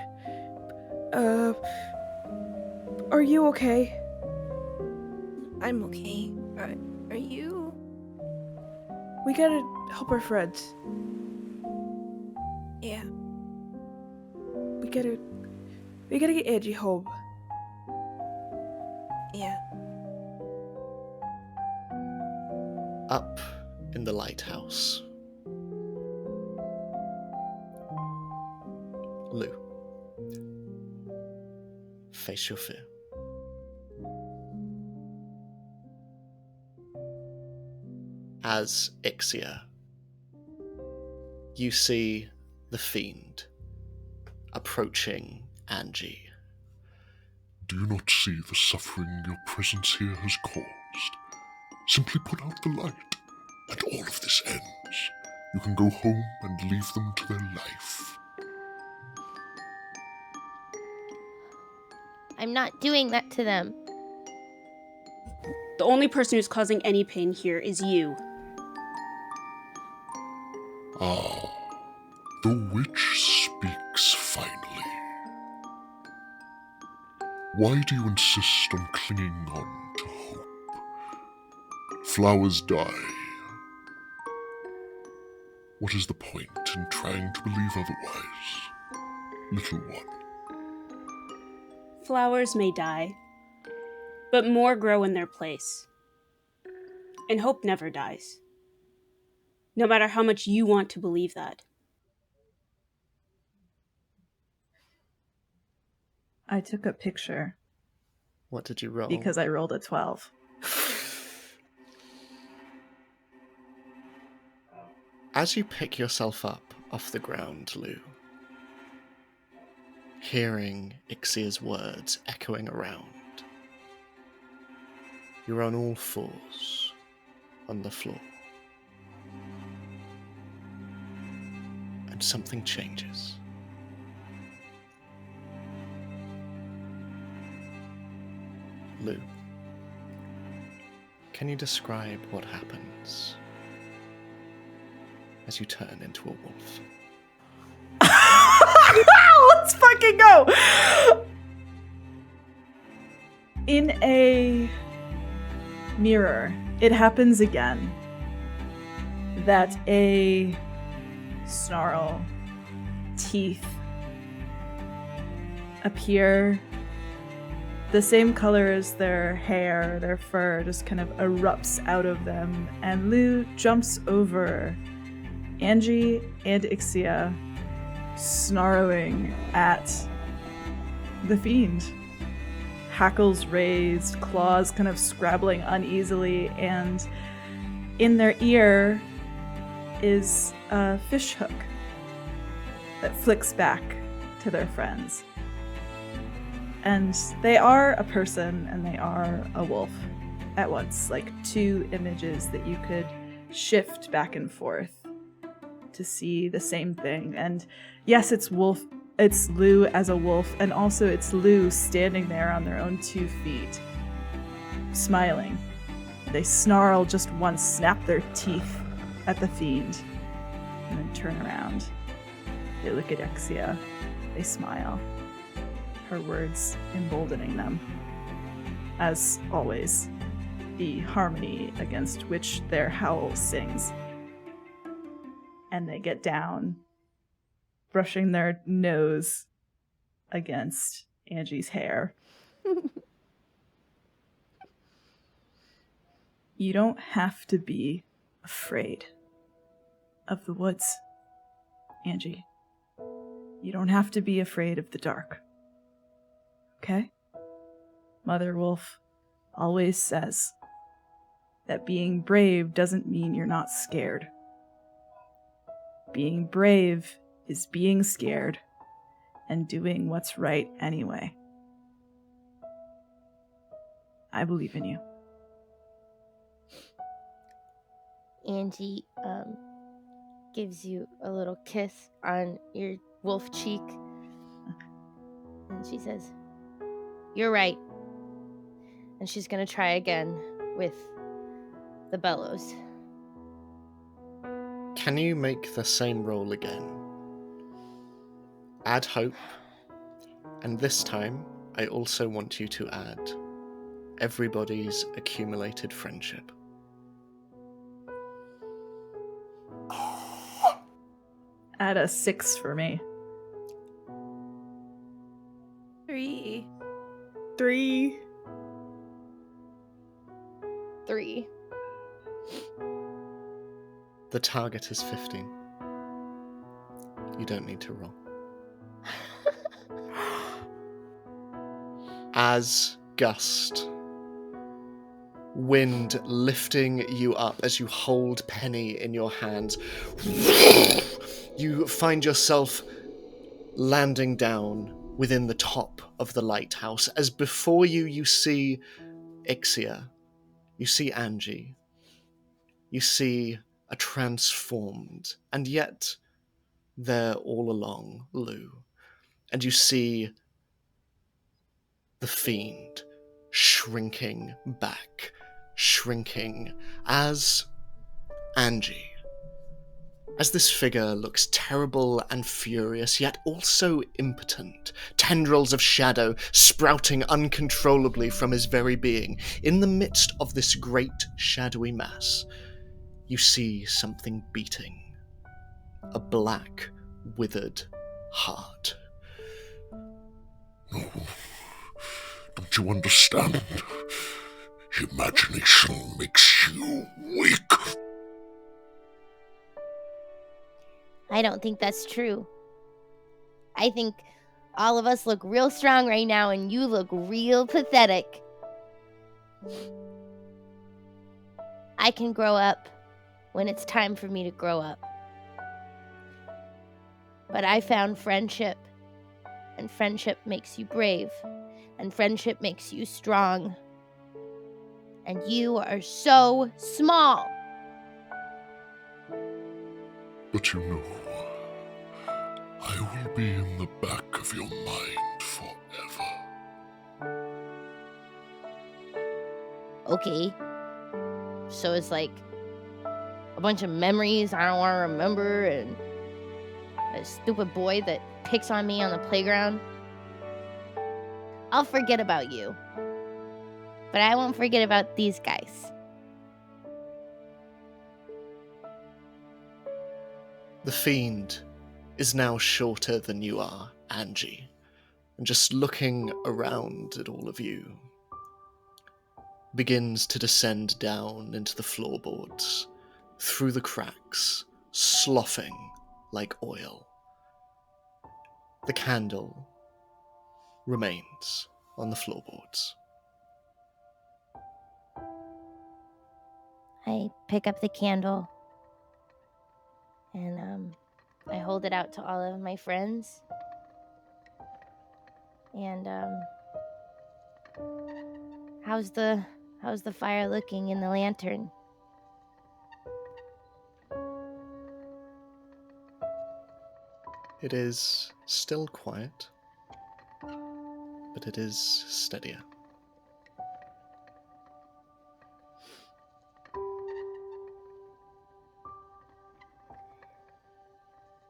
Are you okay? I'm okay. Are you? We gotta help our friends. Yeah. We gotta get Angie home. Yeah. Up in the lighthouse. Lou. Face your fear. As Ixia, you see the fiend approaching Angie. Do you not see the suffering your presence here has caused? Simply put out the light, and all of this ends. You can go home and leave them to their life. I'm not doing that to them. The only person who's causing any pain here is you. Ah, the witch speaks finally. Why do you insist on clinging on to hope? Flowers die. What is the point in trying to believe otherwise, little one? Flowers may die, but more grow in their place. And hope never dies. No matter how much you want to believe that. I took a picture What did you roll? because I rolled a 12. As you pick yourself up off the ground, Lou, hearing Ixia's words echoing around, you're on all fours on the floor. And something changes. Lou, can you describe what happens as you turn into a wolf? Let's fucking go! In a mirror, it happens again that a snarl, teeth appear the same color as their hair, their fur just kind of erupts out of them, and Lou jumps over Angie and Ixia, snarling at the fiend. Hackles raised, claws kind of scrabbling uneasily, and in their ear is a fish hook that flicks back to their friends. And they are a person and they are a wolf at once, like two images that you could shift back and forth to see the same thing. And yes, it's Lou as a wolf, and also it's Lou standing there on their own 2 feet, smiling. They snarl just once, snap their teeth at the fiend, and then turn around. They look at Ixia. They smile. Her words emboldening them. As always, the harmony against which their howl sings. And they get down, brushing their nose against Angie's hair. You don't have to be afraid of the woods, Angie. You don't have to be afraid of the dark. Okay? Mother Wolf always says that being brave doesn't mean you're not scared. Being brave is being scared and doing what's right anyway. I believe in you. Angie gives you a little kiss on your wolf cheek. And she says, "You're right." And she's going to try again with the bellows. Can you make the same roll again? Add hope. And this time, I also want you to add everybody's accumulated friendship. Add a 6 for me. 3. 3. 3. The target is 15. You don't need to roll. As gust, wind lifting you up as you hold Penny in your hands, you find yourself landing down within the top of the lighthouse. As before you see Ixia, you see Angie, you see a transformed, and yet there all along Lou, and you see the fiend shrinking back, shrinking as Angie. As this figure looks terrible and furious, yet also impotent, tendrils of shadow sprouting uncontrollably from his very being, in the midst of this great shadowy mass, you see something beating. A black, withered heart. No. Don't you understand? Imagination makes you weak. I don't think that's true. I think all of us look real strong right now, and you look real pathetic. I can grow up when it's time for me to grow up. But I found friendship, and friendship makes you brave, and friendship makes you strong. And you are so small. But you know, I will be in the back of your mind forever. Okay. So it's like a bunch of memories I don't want to remember, and a stupid boy that picks on me on the playground. I'll forget about you. But I won't forget about these guys. The fiend is now shorter than you are, Angie, and just looking around at all of you, begins to descend down into the floorboards, through the cracks, sloughing like oil. The candle remains on the floorboards. I pick up the candle and I hold it out to all of my friends. And how's the fire looking in the lantern? It is still quiet, but it is steadier.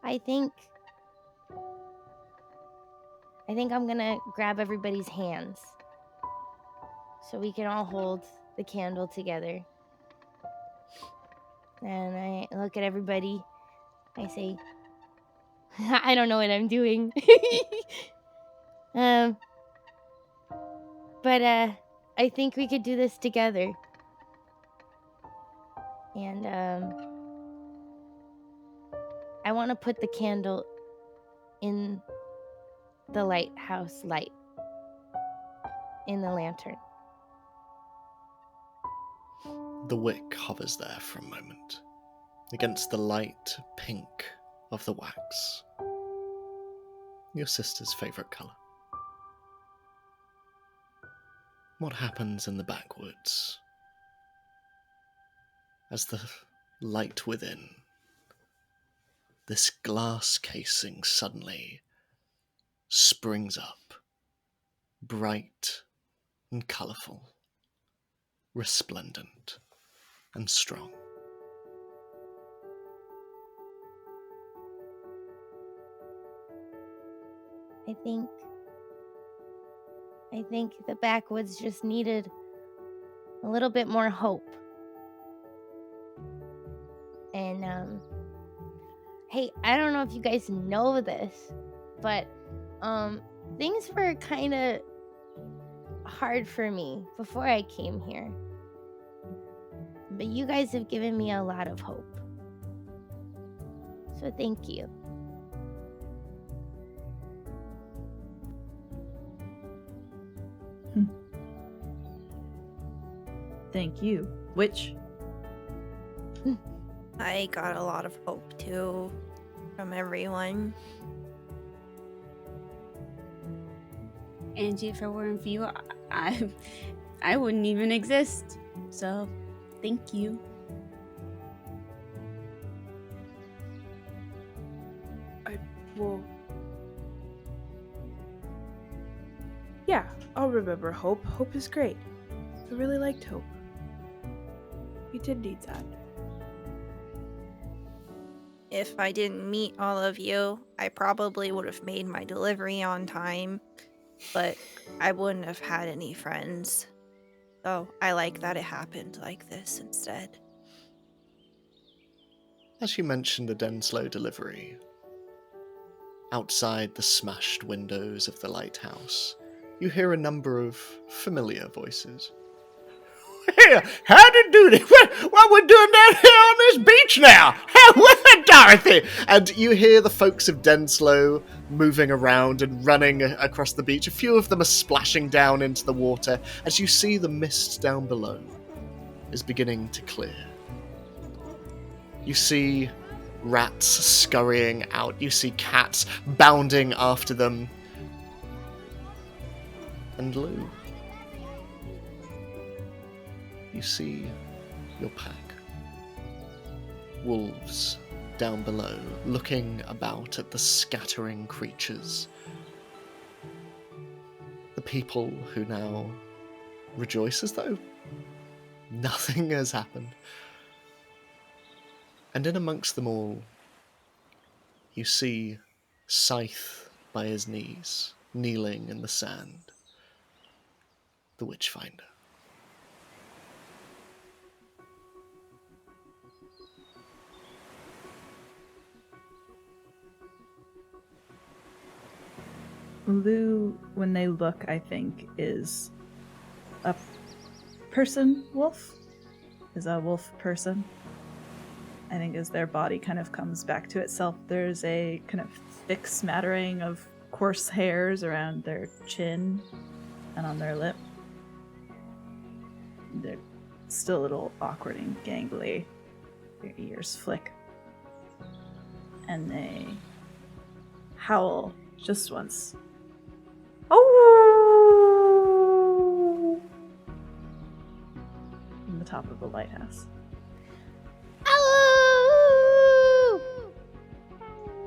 I think I'm gonna grab everybody's hands so we can all hold the candle together. And I look at everybody. I say, I don't know what I'm doing. But I think we could do this together. And I want to put the candle in the lighthouse light, in the lantern. The wick hovers there for a moment, against the light pink of the wax. Your sister's favourite colour. What happens in the backwoods? As the light within, this glass casing suddenly springs up, bright and colourful, resplendent and strong. I think the backwoods just needed a little bit more hope. And Hey, I don't know if you guys know this, but things were kind of hard for me before I came here. But you guys have given me a lot of hope. So thank you. Thank you. Which? I got a lot of hope too from everyone. Angie, if it weren't for you, I wouldn't even exist. So, thank you. Well, yeah, I'll remember Hope. Hope is great. I really liked Hope. We did need that. If I didn't meet all of you, I probably would have made my delivery on time, but I wouldn't have had any friends. So I like that it happened like this instead. As you mentioned the Denslow delivery, outside the smashed windows of the lighthouse, you hear a number of familiar voices. Hey, howdy doody. What we're doing down here on this beach now? Hey, Dorothy? And you hear the folks of Denslow moving around and running across the beach. A few of them are splashing down into the water as you see the mist down below is beginning to clear. You see rats scurrying out. You see cats bounding after them. And Lou, you see your pack. Wolves down below, looking about at the scattering creatures. The people who now rejoice as though nothing has happened. And in amongst them all, you see Scythe by his knees, kneeling in the sand. The Witchfinder. Lou, when they look, I think, is a person wolf? Is a wolf person? I think as their body kind of comes back to itself, there's a kind of thick smattering of coarse hairs around their chin and on their lip. They're still a little awkward and gangly. Their ears flick. And they howl just once. Oh! On the top of the lighthouse. Ow!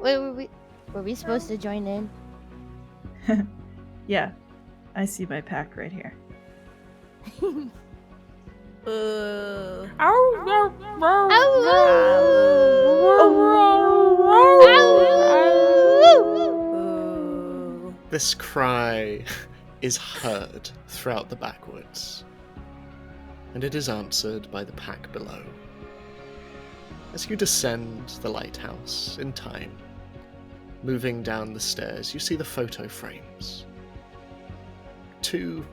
Wait, were we supposed to join in? Yeah, I see my pack right here. This cry is heard throughout the Backwoods, and it is answered by the pack below. As you descend the lighthouse in time, moving down the stairs, you see the photo frames. 2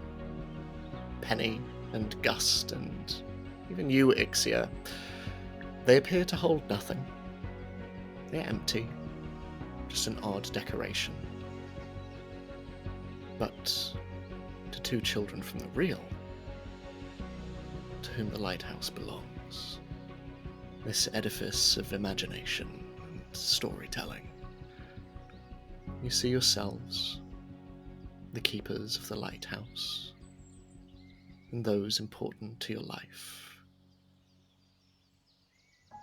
Penny and Gust, and even you, Ixia. They appear to hold nothing. They're empty, just an odd decoration. But to 2 children from the real, to whom the lighthouse belongs, this edifice of imagination and storytelling, you see yourselves, the keepers of the lighthouse, and those important to your life.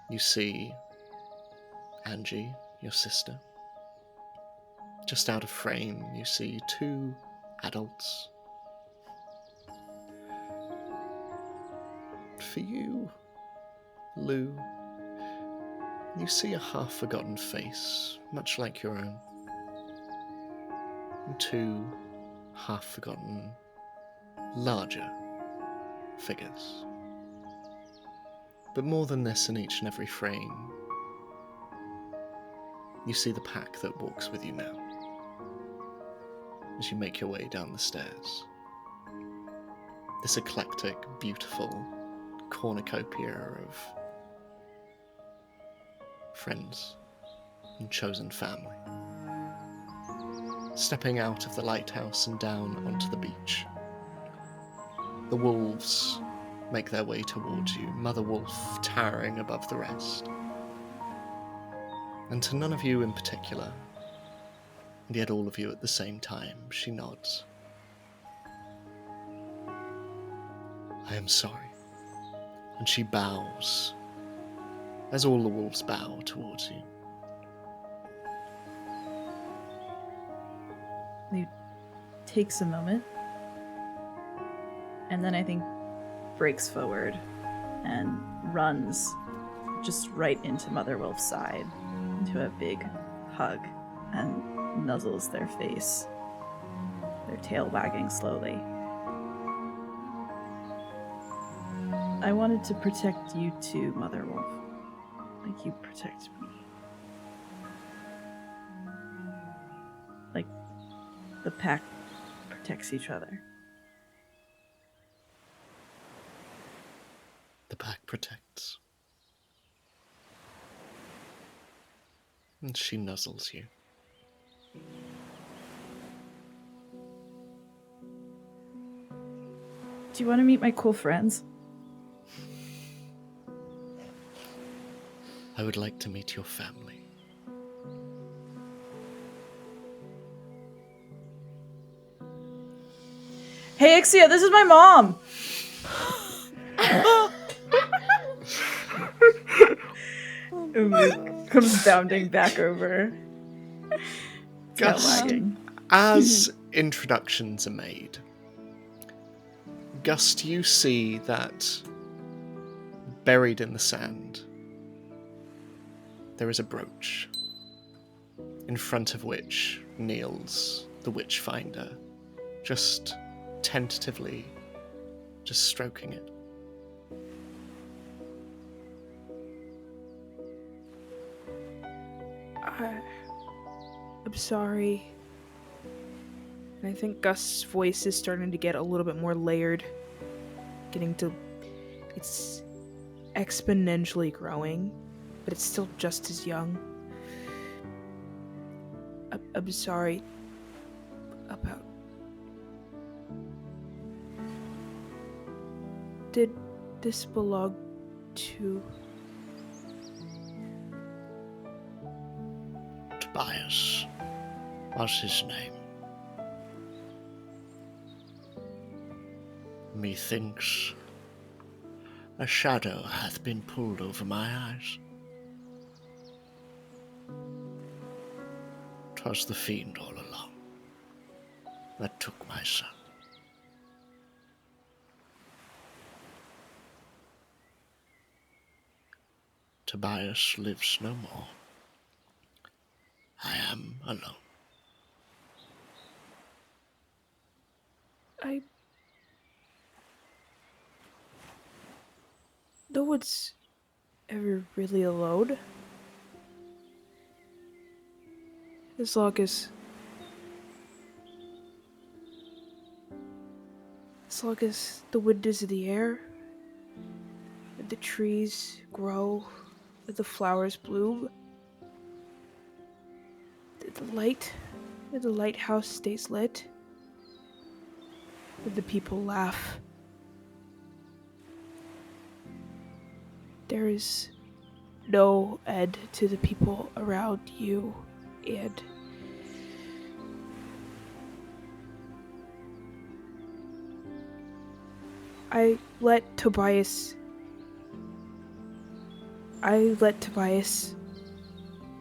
You see Angie, your sister. Just out of frame, you see 2 adults. For you, Lou, you see a half-forgotten face, much like your own. And 2 half-forgotten, larger figures. But more than this in each and every frame, you see the pack that walks with you now as you make your way down the stairs. This eclectic, beautiful cornucopia of friends and chosen family. Stepping out of the lighthouse and down onto the beach. The wolves make their way towards you, Mother Wolf towering above the rest. And to none of you in particular, and yet all of you at the same time, she nods. I am sorry. And she bows, as all the wolves bow towards you. He takes a moment, and then I think breaks forward and runs just right into Mother Wolf's side, into a big hug, and nuzzles their face, their tail wagging slowly. I wanted to protect you too, Mother Wolf, like you protect me. Like the pack protects each other. The pack protects. And she nuzzles you. Do you want to meet my cool friends? I would like to meet your family. Hey, Ixia, this is my mom! Luke comes bounding back over. Tail wagging. As introductions are made, Gust, you see that buried in the sand, there is a brooch, in front of which kneels the Witchfinder, just tentatively, just stroking it. I'm sorry. And I think Gust's voice is starting to get a little bit more layered. It's exponentially growing, but it's still just as young. I'm sorry about... Did this belong to... Tobias was his name. Methinks a shadow hath been pulled over my eyes. 'Twas the fiend all along that took my son. Tobias lives no more. I am alone. No one's ever really alone. As long as the wind is in the air, and the trees grow, and the flowers bloom, the lighthouse stays lit, and the people laugh. There is no end to the people around you, and I let Tobias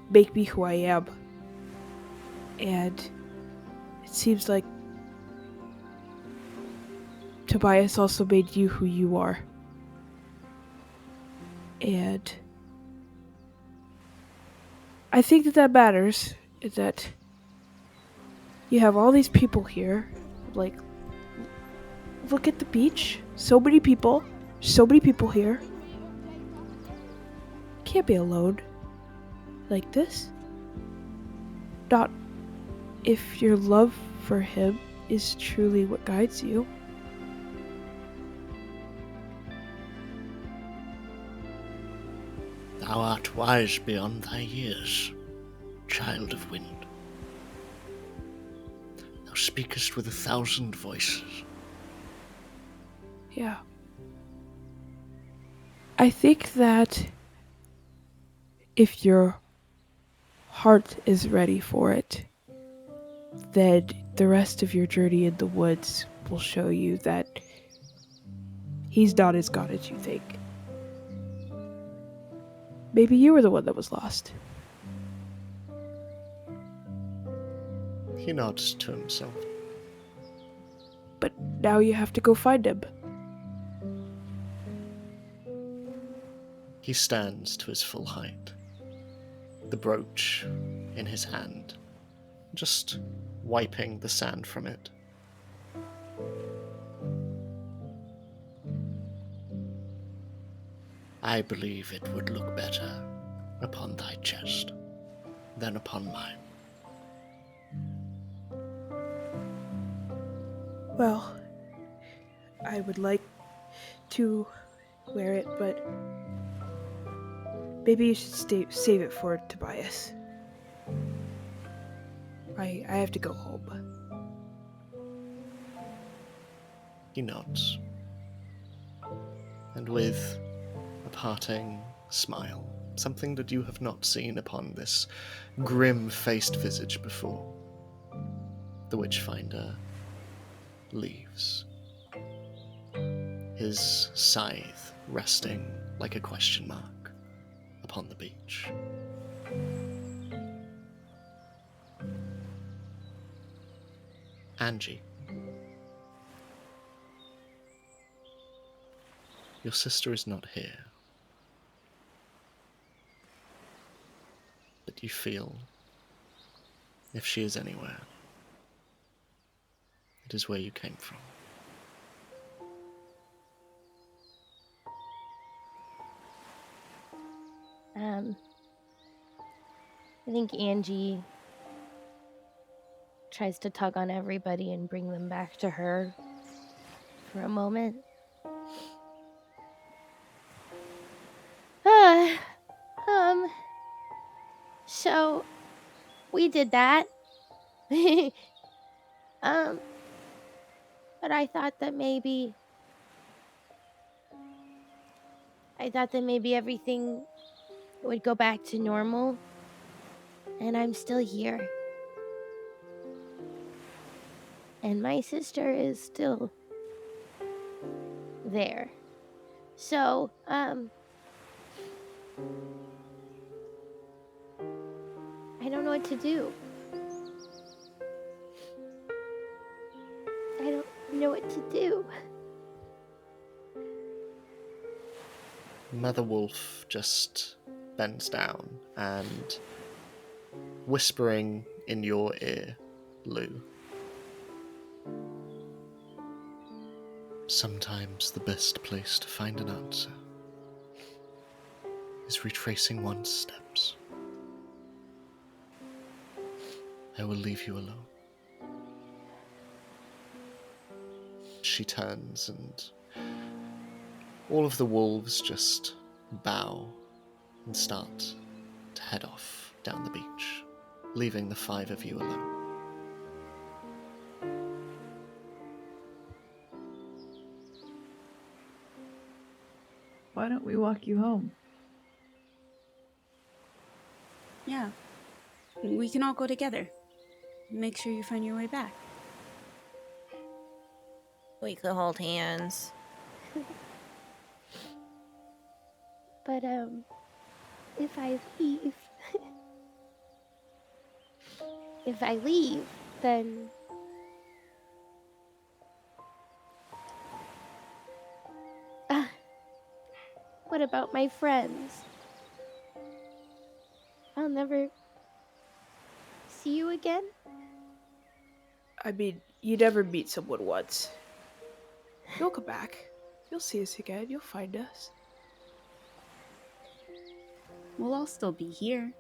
make me who I am. And it seems like Tobias also made you who you are. And I think that matters, is that you have all these people here, like, look at the beach, so many people here. Can't be alone like this. Dot, if your love for him is truly what guides you, Thou art wise beyond thy years, child of wind. Thou speakest with 1,000 voices. yeah. I think that if your heart is ready for it, then the rest of your journey in the woods will show you that he's not as God as you think. Maybe you were the one that was lost. He nods to himself. But now you have to go find him. He stands to his full height, the brooch in his hand, just wiping the sand from it. I believe it would look better upon thy chest than upon mine. Well, I would like to wear it, but maybe you should save it for Tobias. I have to go home. He nods, and with a parting smile, something that you have not seen upon this grim-faced visage before, the Witchfinder leaves, his scythe resting like a question mark upon the beach. Angie, your sister is not here, but you feel, if she is anywhere, it is where you came from. I think Angie tries to tug on everybody and bring them back to her for a moment. So we did that. But I thought that maybe everything would go back to normal, and I'm still here. And my sister is still there. So, I don't know what to do. I don't know what to do. Mother Wolf just bends down and, whispering in your ear, Lou, sometimes the best place to find an answer is retracing one's steps. I will leave you alone. She turns and all of the wolves just bow and start to head off down the beach, leaving the 5 of you alone. Why don't we walk you home? Yeah. We can all go together. Make sure you find your way back. We could hold hands. But, if I leave... if I leave, then... what about my friends? I'll never see you again? I mean, you never meet someone once. You'll come back. You'll see us again. You'll find us. We'll all still be here.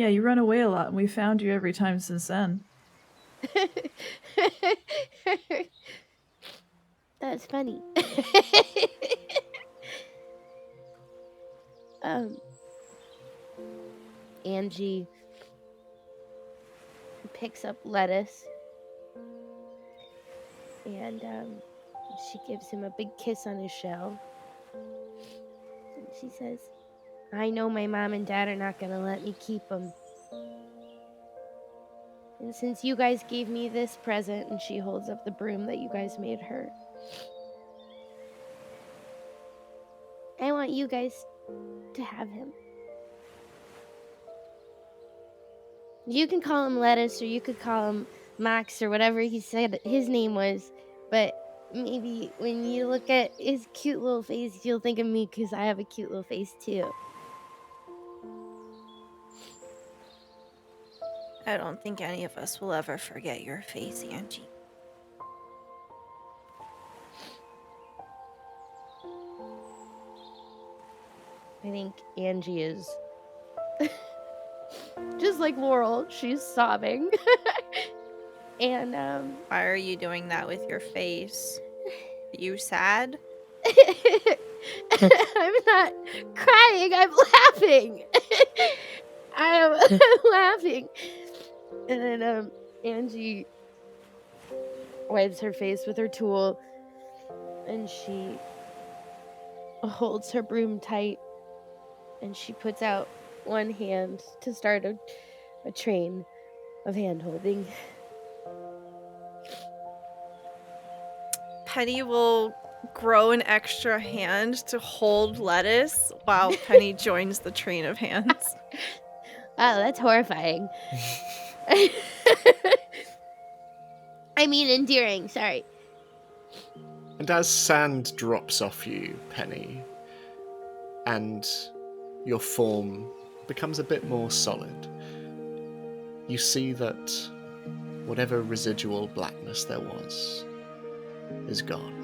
Yeah, you run away a lot, and we found you every time since then. That's funny. Angie picks up lettuce and she gives him a big kiss on his shell. And she says, I know my mom and dad are not going to let me keep him. And since you guys gave me this present, and she holds up the broom that you guys made her, I want you guys to have him. You can call him Lettuce, or you could call him Max, or whatever he said his name was, but maybe when you look at his cute little face, you'll think of me, because I have a cute little face too. I don't think any of us will ever forget your face, Angie. I think Angie is just like Laurel. She's sobbing. And why are you doing that with your face? Are you sad? I'm not crying, I'm laughing. I'm laughing. And then Angie wipes her face with her tool, and she holds her broom tight, and she puts out one hand to start a train of hand-holding. Penny will grow an extra hand to hold lettuce while Penny joins the train of hands. Wow, that's horrifying. I mean endearing, sorry. And as sand drops off you, Penny, and your form becomes a bit more solid, you see that whatever residual blackness there was is gone.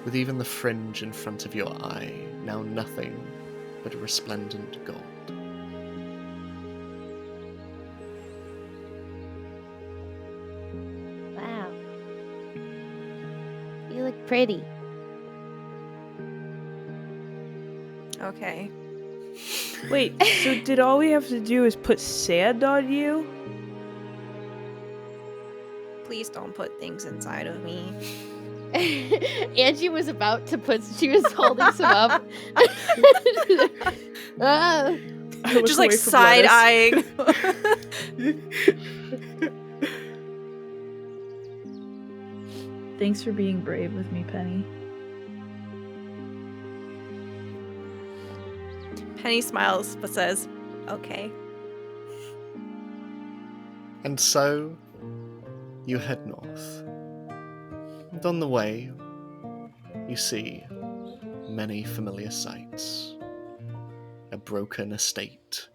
With even the fringe in front of your eye now nothing but resplendent gold. Wow. You look pretty. Okay. Wait, so did all we have to do is put sand on you? Please don't put things inside of me. Angie was about to she was holding some up. Just like side-eyeing. Thanks for being brave with me, Penny. Penny smiles but says, okay. And so, you head north. And on the way, you see many familiar sights. A broken estate,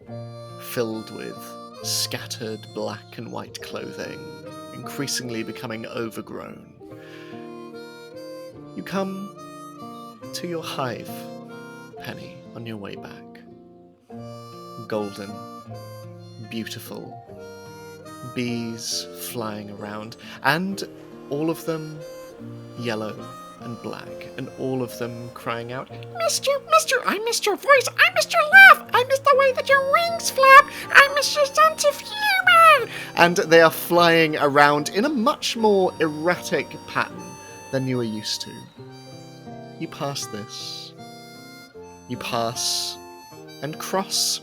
filled with scattered black and white clothing, increasingly becoming overgrown. You come to your hive, Penny, on your way back. Golden, beautiful, bees flying around, and all of them yellow and black, and all of them crying out, Mister, I missed your voice, I missed your laugh, I missed the way that your wings flap, I missed your sense of humor. And they are flying around in a much more erratic pattern than you are used to. You pass this. You pass and cross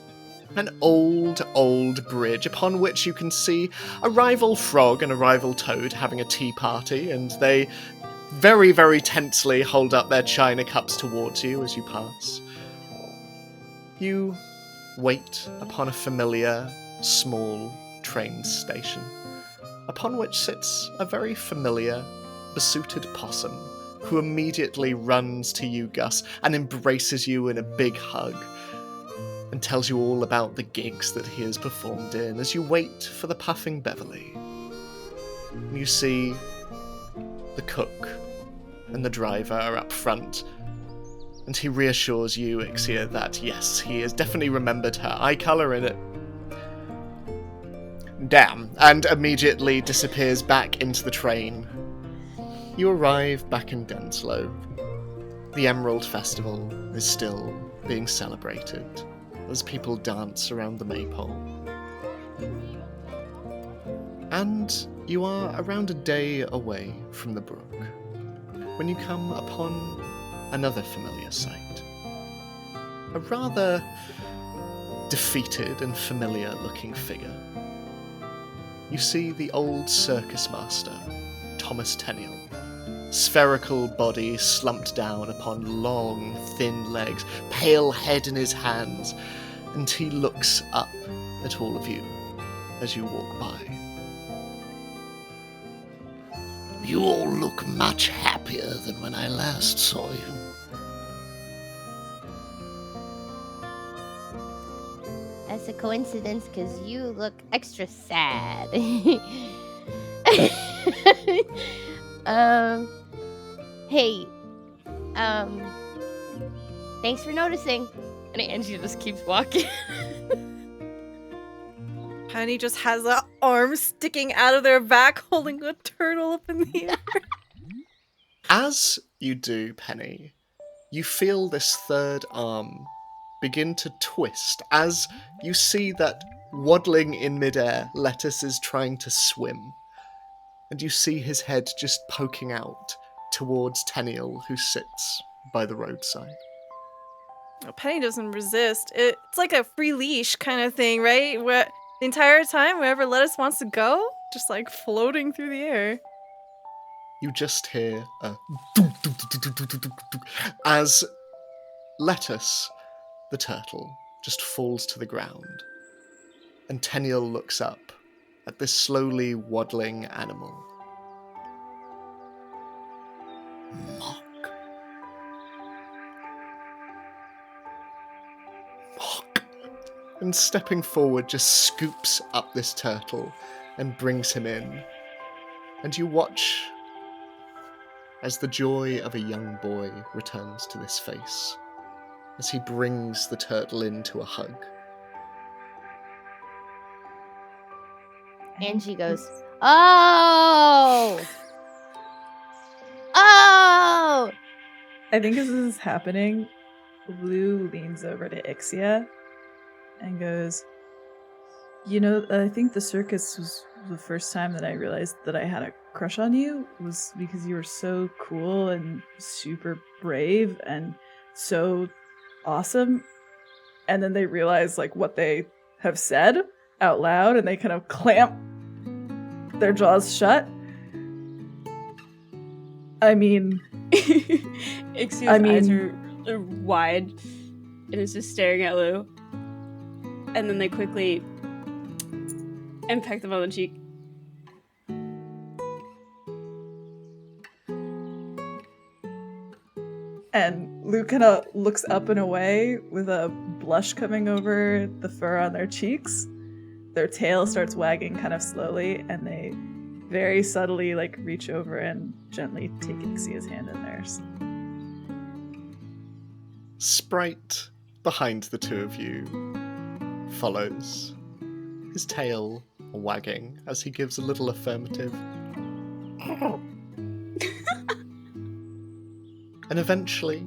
an old bridge upon which you can see a rival frog and a rival toad having a tea party, and they very, very tensely hold up their china cups towards you as you pass. You wait upon a familiar, small train station, upon which sits a very familiar, besuited possum, who immediately runs to you, Gus, and embraces you in a big hug, and tells you all about the gigs that he has performed in as you wait for the Puffing Beverly. You see the cook and the driver are up front, and he reassures you, Ixia, that yes, he has definitely remembered her eye colour, and it damn, and immediately disappears back into the train. You arrive back in Denslow. The Emerald Festival is still being celebrated as people dance around the maypole. And you are around a day away from the brook when you come upon another familiar sight. A rather defeated and familiar-looking figure. You see the old circus master, Thomas Tenniel, spherical body slumped down upon long, thin legs, pale head in his hands, and he looks up at all of you as you walk by. You all look much happier than when I last saw you. That's a coincidence, because you look extra sad. Hey, thanks for noticing. And Angie just keeps walking. Penny just has an arm sticking out of their back holding a turtle up in the air. As you do, Penny, you feel this third arm begin to twist as you see that waddling in midair, Lettuce is trying to swim. And you see his head just poking out towards Tenniel, who sits by the roadside. Penny doesn't resist. It's like a free leash kind of thing, right? Where the entire time, wherever Lettuce wants to go, just like floating through the air. You just hear a as Lettuce, the turtle, just falls to the ground. And Tenniel looks up at this slowly waddling animal. Mock. And stepping forward, just scoops up this turtle and brings him in. And you watch as the joy of a young boy returns to this face, as he brings the turtle into a hug. Angie goes, "Oh! Oh!" I think as this is happening, Lou leans over to Ixia and goes, "You know, I think the circus was the first time that I realized that I had a crush on you was because you were so cool and super brave and so awesome." And then they realize like what they have said out loud, and they kind of clamp their jaws shut. I mean, Ixia's eyes are wide and is just staring at Lou. And then they quickly peck them on the cheek. And Lou kind of looks up and away with a blush coming over the fur on their cheeks. Their tail starts wagging kind of slowly, and they very subtly like reach over and gently take Ixia's hand in theirs. Sprite, behind the two of you, follows, his tail wagging as he gives a little affirmative. And eventually,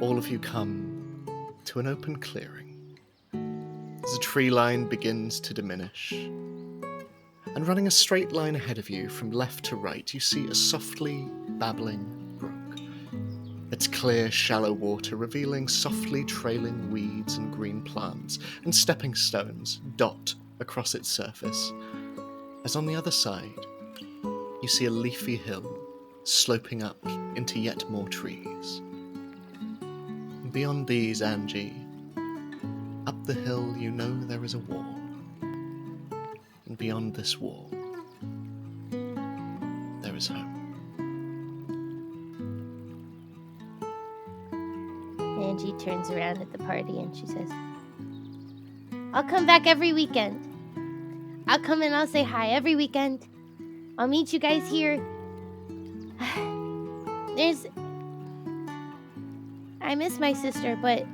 all of you come to an open clearing as the tree line begins to diminish. And running a straight line ahead of you from left to right, you see a softly babbling brook. Its clear, shallow water revealing softly trailing weeds and green plants, and stepping stones dot across its surface. As on the other side, you see a leafy hill sloping up into yet more trees. And beyond these, Angie, up the hill you know there is a wall. And beyond this wall, there is home. Angie turns around at the party and she says, "I'll come back every weekend. I'll come and I'll say hi every weekend. I'll meet you guys here. I miss my sister, but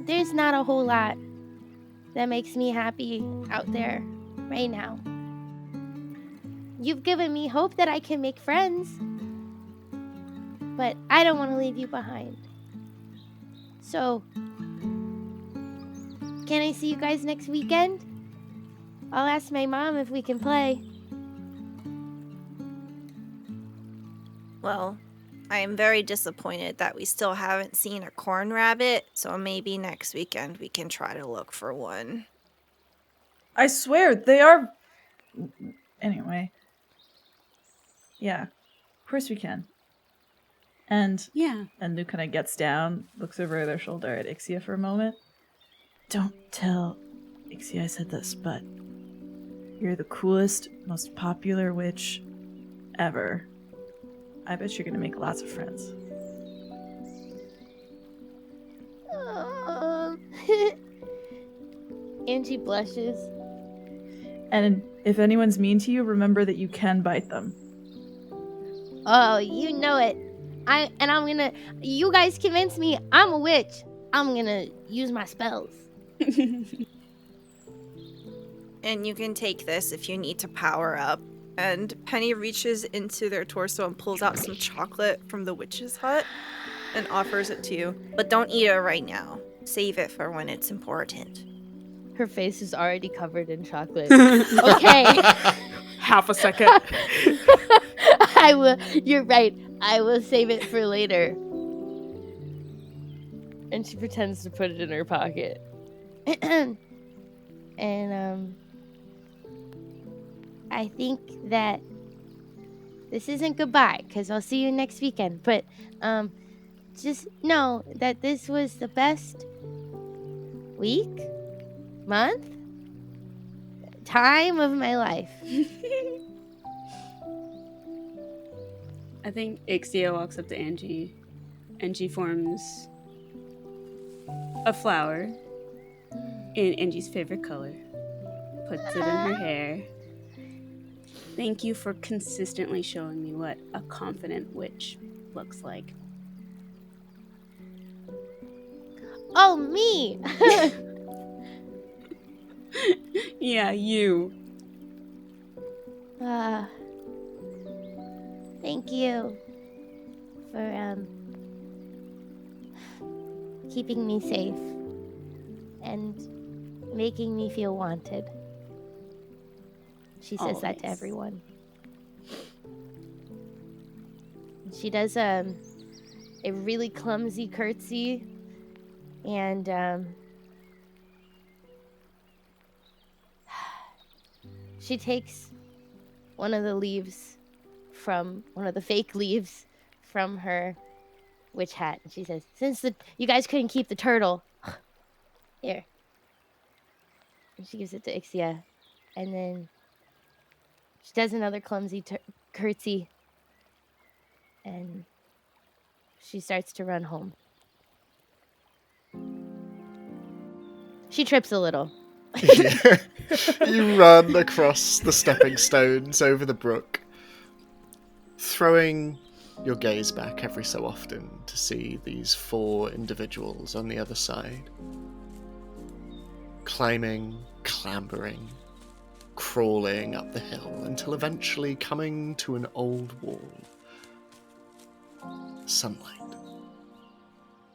there's not a whole lot that makes me happy out there right now. You've given me hope that I can make friends, but I don't want to leave you behind. So, can I see you guys next weekend? I'll ask my mom if we can play. Well, I am very disappointed that we still haven't seen a corn rabbit, so maybe next weekend we can try to look for one. I swear, they are... Anyway. Yeah, of course we can. And Luke kind of gets down, looks over their shoulder at Ixia for a moment. Don't tell Ixia I said this, but you're the coolest, most popular witch ever. I bet you're gonna make lots of friends. Angie blushes. And if anyone's mean to you, remember that you can bite them. Oh, you know it. I'm gonna... You guys convince me I'm a witch. I'm gonna use my spells. And you can take this if you need to power up. And Penny reaches into their torso and pulls out some chocolate from the witch's hut and offers it to you. But don't eat it right now. Save it for when it's important. Her face is already covered in chocolate. Okay. Half a second. I will. You're right. I will save it for later. And she pretends to put it in her pocket. And I think that this isn't goodbye, because I'll see you next weekend. But just know that this was the best week, month, time of my life. I think Ixia walks up to Angie, and she forms a flower in Angie's favorite color, puts it in her hair. Thank you for consistently showing me what a confident witch looks like. Oh, me! Yeah, you. Thank you for keeping me safe and making me feel wanted. She says that to everyone. She does a really clumsy curtsy, and she takes one of the fake leaves from her witch hat, and she says, "Since you guys couldn't keep the turtle, here." And she gives it to Ixia, and then she does another clumsy curtsy, and she starts to run home. She trips a little. You run across the stepping stones over the brook, throwing your gaze back every so often to see these 4 individuals on the other side. Climbing, clambering, crawling up the hill until eventually coming to an old wall. Sunlight.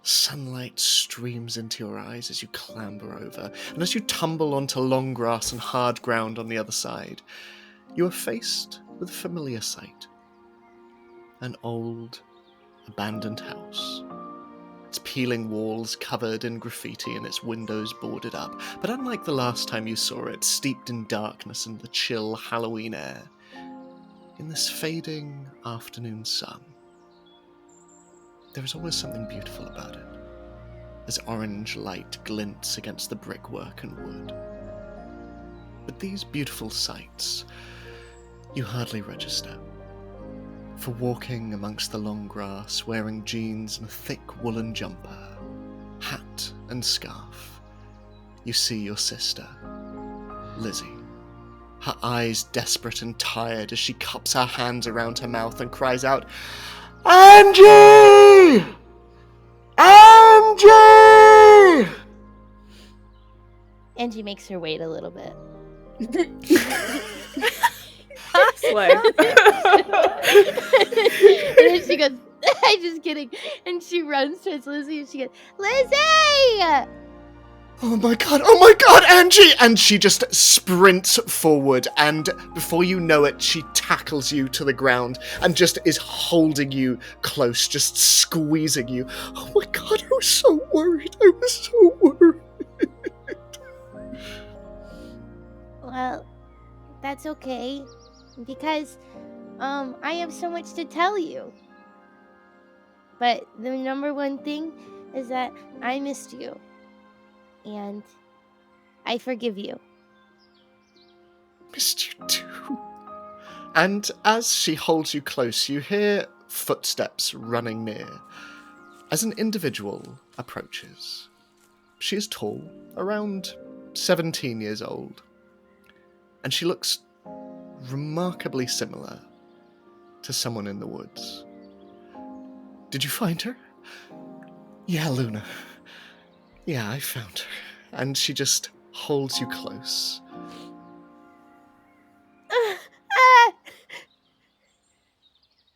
Sunlight streams into your eyes as you clamber over, and as you tumble onto long grass and hard ground on the other side, you are faced with a familiar sight. An old, abandoned house. Its peeling walls covered in graffiti and its windows boarded up, but unlike the last time you saw it, steeped in darkness and the chill Halloween air, in this fading afternoon sun, there is always something beautiful about it, as orange light glints against the brickwork and wood. But these beautiful sights, you hardly register. For walking amongst the long grass, wearing jeans and a thick woolen jumper, hat and scarf, you see your sister, Lizzie, her eyes desperate and tired as she cups her hands around her mouth and cries out, "Angie! Angie!" Angie makes her wait a little bit. Slay. And then she goes, I'm just kidding. And she runs towards Lizzie and she goes, Lizzie! Oh my god, Angie! And she just sprints forward, and before you know it, she tackles you to the ground and just is holding you close, just squeezing you. Oh my god, I was so worried. Well, that's okay. Because, I have so much to tell you. But the number one thing is that I missed you. And I forgive you. Missed you too. And as she holds you close, you hear footsteps running near. As an individual approaches, she is tall, around 17 years old, and she looks remarkably similar to someone in the woods. Did you find her? Yeah, Luna. Yeah, I found her. And she just holds you close.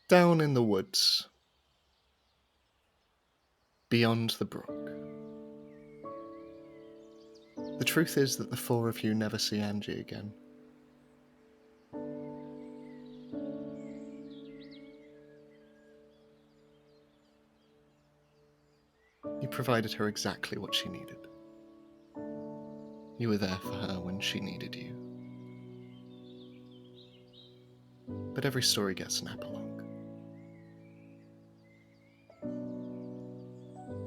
Down in the woods, beyond the brook. The truth is that the four of you never see Angie again. You provided her exactly what she needed. You were there for her when she needed you. But every story gets an epilogue.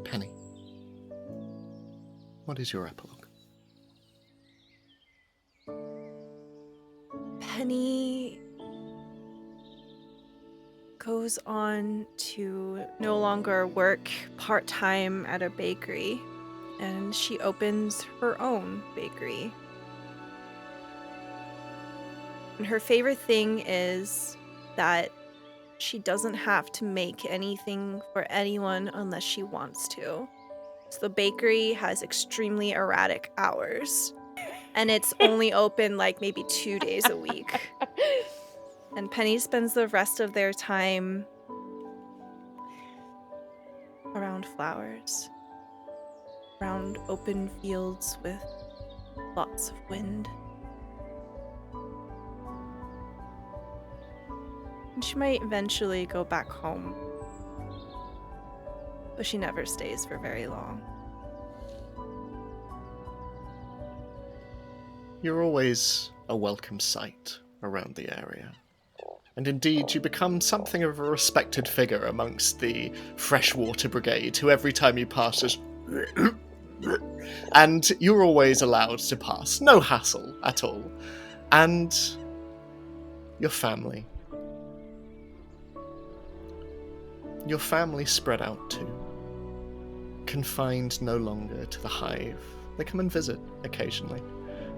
Penny, what is your epilogue? Penny goes on to no longer work part-time at a bakery, and she opens her own bakery. And her favorite thing is that she doesn't have to make anything for anyone unless she wants to. So the bakery has extremely erratic hours, and it's only open like maybe 2 days a week. And Penny spends the rest of their time around flowers, around open fields with lots of wind. And she might eventually go back home, but she never stays for very long. You're always a welcome sight around the area. And indeed, you become something of a respected figure amongst the freshwater brigade, who every time you pass just... and you're always allowed to pass. No hassle at all. And your family. Your family spread out too. Confined no longer to the hive. They come and visit occasionally.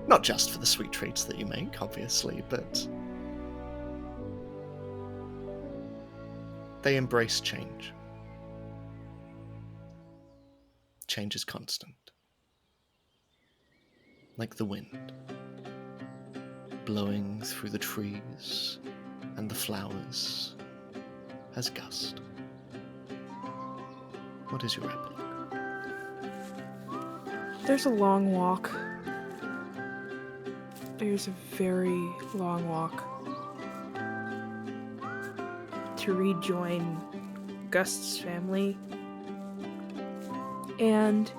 Not just for the sweet treats that you make, obviously, but... they embrace change. Change is constant. Like the wind, blowing through the trees and the flowers as gust. What is your epilogue? There's a long walk. There's a very long walk to rejoin Gust's family. And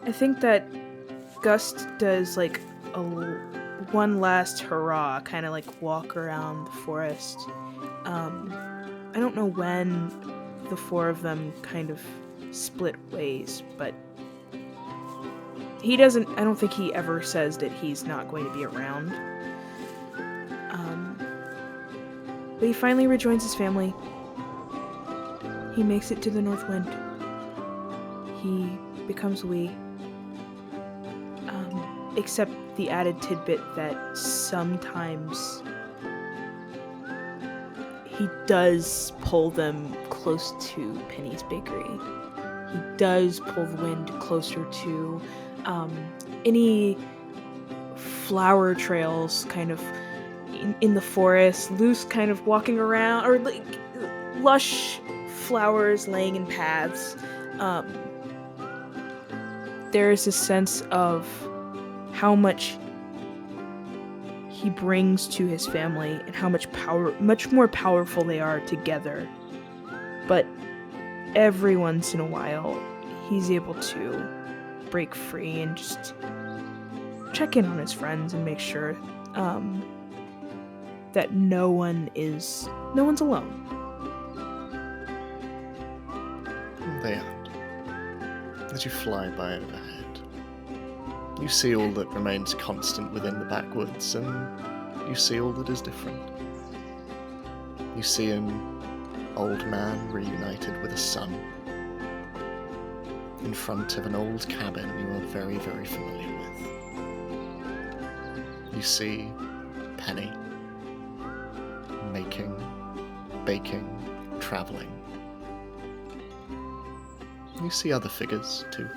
I think that Gust does like a one last hurrah, kind of like walk around the forest. I don't know when the four of them kind of split ways, but I don't think he ever says that he's not going to be around. But he finally rejoins his family. He makes it to the North Wind. He becomes we. Except the added tidbit that sometimes he does pull them close to Penny's bakery. He does pull the wind closer to any flower trails kind of in the forest, loose kind of walking around, or like lush flowers laying in paths. There is a sense of how much he brings to his family and how much more powerful they are together. But every once in a while, he's able to break free and just check in on his friends and make sure that no one's alone. They aren't. As you fly by overhead, you see all that remains constant within the Backwoods, and you see all that is different. You see an old man reunited with a son in front of an old cabin you are very, very familiar with. You see Penny making, baking, travelling. You see other figures too.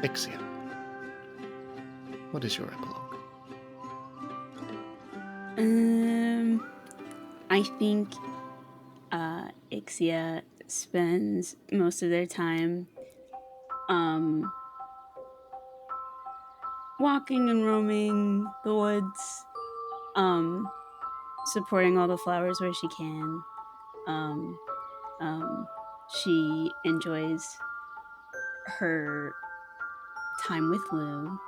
Ixia, what is your epilogue? I think Ixia spends most of their time walking and roaming the woods, supporting all the flowers where she can. She enjoys her time with Lou,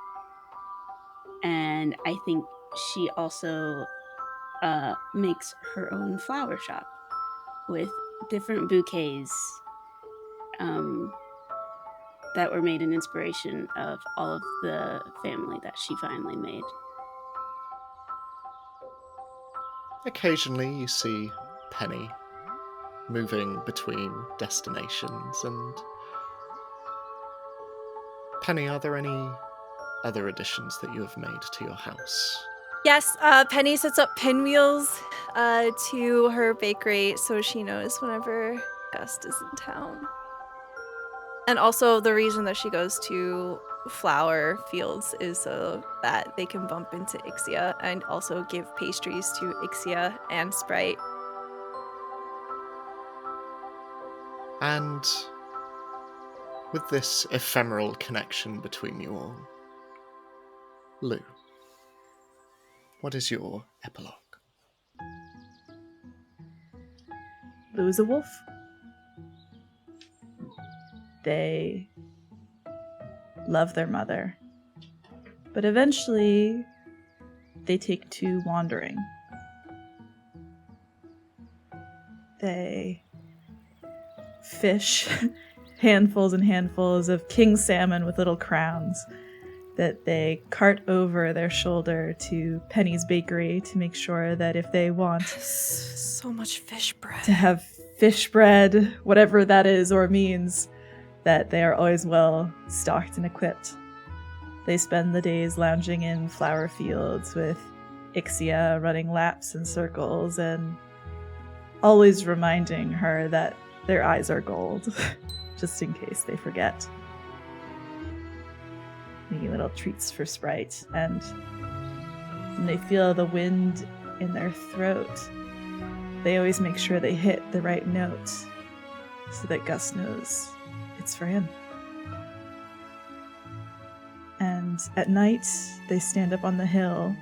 and I think she also makes her own flower shop with different bouquets that were made in inspiration of all of the family that she finally made. Occasionally you see Penny moving between destinations, and Penny, are there any other additions that you have made to your house? Yes, Penny sets up pinwheels to her bakery so she knows whenever Gust is in town. And also the reason that she goes to flower fields is so that they can bump into Ixia and also give pastries to Ixia and Sprite. And with this ephemeral connection between you all, Lou, what is your epilogue? Lou is a wolf. They love their mother, but eventually they take to wandering. They fish handfuls and handfuls of king salmon with little crowns that they cart over their shoulder to Penny's bakery to make sure that if they want So much fish bread. to have fish bread, whatever that is or means, that they are always well stocked and equipped. They spend the days lounging in flower fields with Ixia running laps and circles and always reminding her that their eyes are gold, just in case they forget. Making little treats for Sprite, and when they feel the wind in their throat, they always make sure they hit the right note so that Gus knows it's for him. And at night, they stand up on the hill,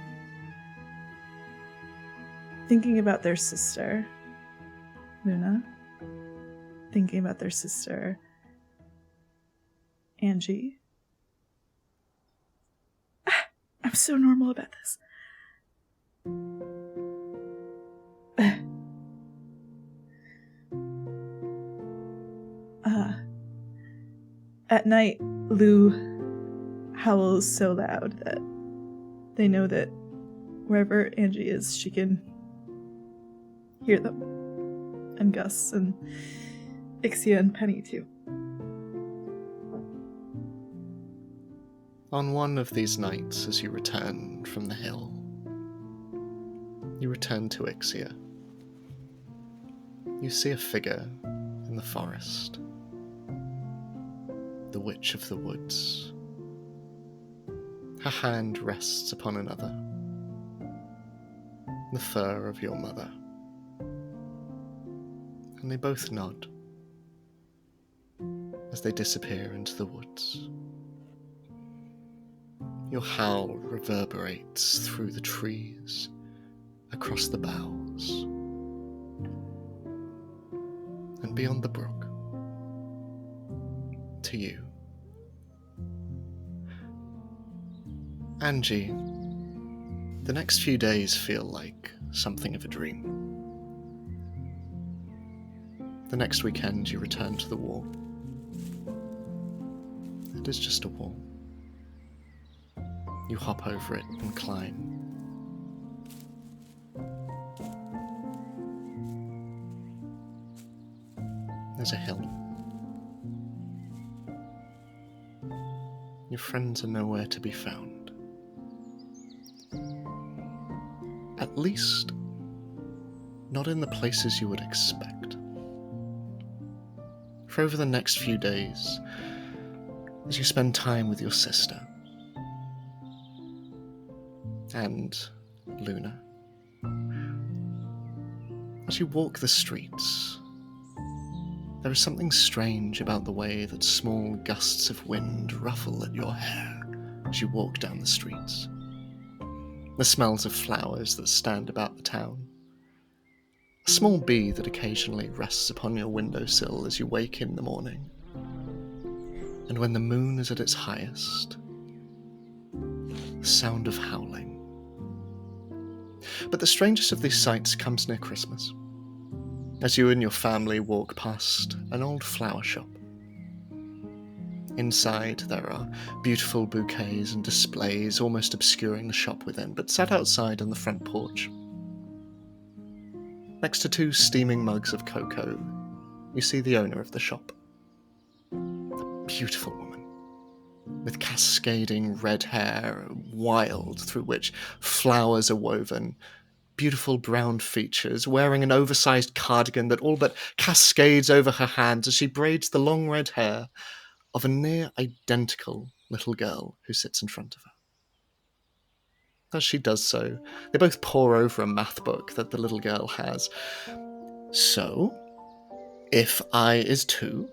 thinking about their sister, Luna, thinking about their sister, Angie. I'm so normal about this. At night, Lou howls so loud that they know that wherever Angie is, she can hear them. And Gus and Ixia and Penny too. On one of these nights, as you return from the hill, you return to Ixia. You see a figure in the forest, the witch of the woods. Her hand rests upon another, the fur of your mother, and they both nod as they disappear into the woods. Your howl reverberates through the trees, across the boughs, and beyond the brook, to you. Angie, the next few days feel like something of a dream. The next weekend you return to the wall. It is just a wall. You hop over it and climb. There's a hill. Your friends are nowhere to be found. At least, not in the places you would expect. For over the next few days, as you spend time with your sister and Luna, as you walk the streets, there is something strange about the way that small gusts of wind ruffle at your hair as you walk down the streets. The smells of flowers that stand about the town. A small bee that occasionally rests upon your windowsill as you wake in the morning. And when the moon is at its highest, the sound of howling. But the strangest of these sights comes near Christmas, as you and your family walk past an old flower shop. Inside, there are beautiful bouquets and displays almost obscuring the shop within, but sat outside on the front porch, next to 2 steaming mugs of cocoa, you see the owner of the shop. A beautiful woman, with cascading red hair, wild, through which flowers are woven, beautiful brown features, wearing an oversized cardigan that all but cascades over her hands as she braids the long red hair of a near-identical little girl who sits in front of her. As she does so, they both pore over a math book that the little girl has. So, if I is 2,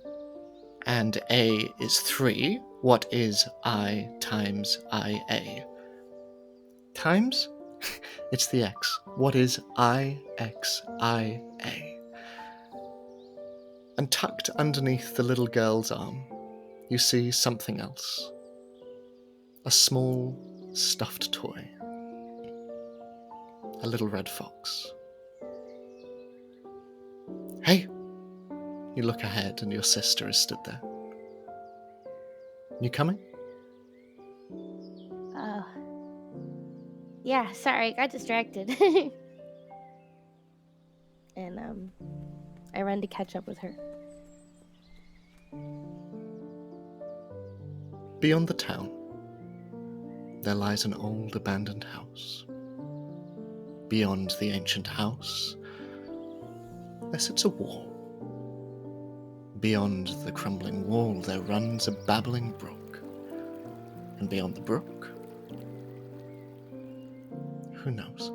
and A is 3, what is I times IA? Times? It's the X. What is IXIA? And tucked underneath the little girl's arm, you see something else. A small, stuffed toy. A little red fox. Hey! You look ahead and your sister is stood there. You coming? Oh. Yeah, sorry, got distracted. And, I run to catch up with her. Beyond the town, there lies an old abandoned house. Beyond the ancient house, there sits a wall. Beyond the crumbling wall, there runs a babbling brook. And beyond the brook, who knows?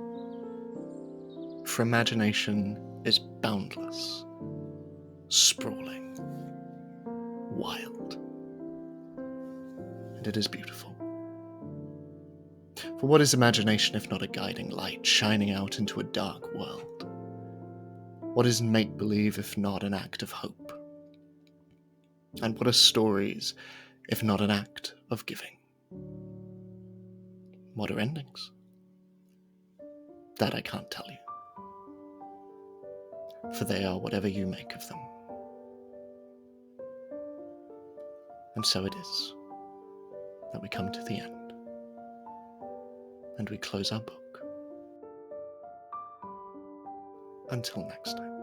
For imagination is boundless, sprawling, wild. And it is beautiful. For what is imagination if not a guiding light shining out into a dark world? What is make-believe if not an act of hope? And what are stories if not an act of giving? What are endings? That I can't tell you. For they are whatever you make of them. And so it is that we come to the end, and we close our book. Until next time.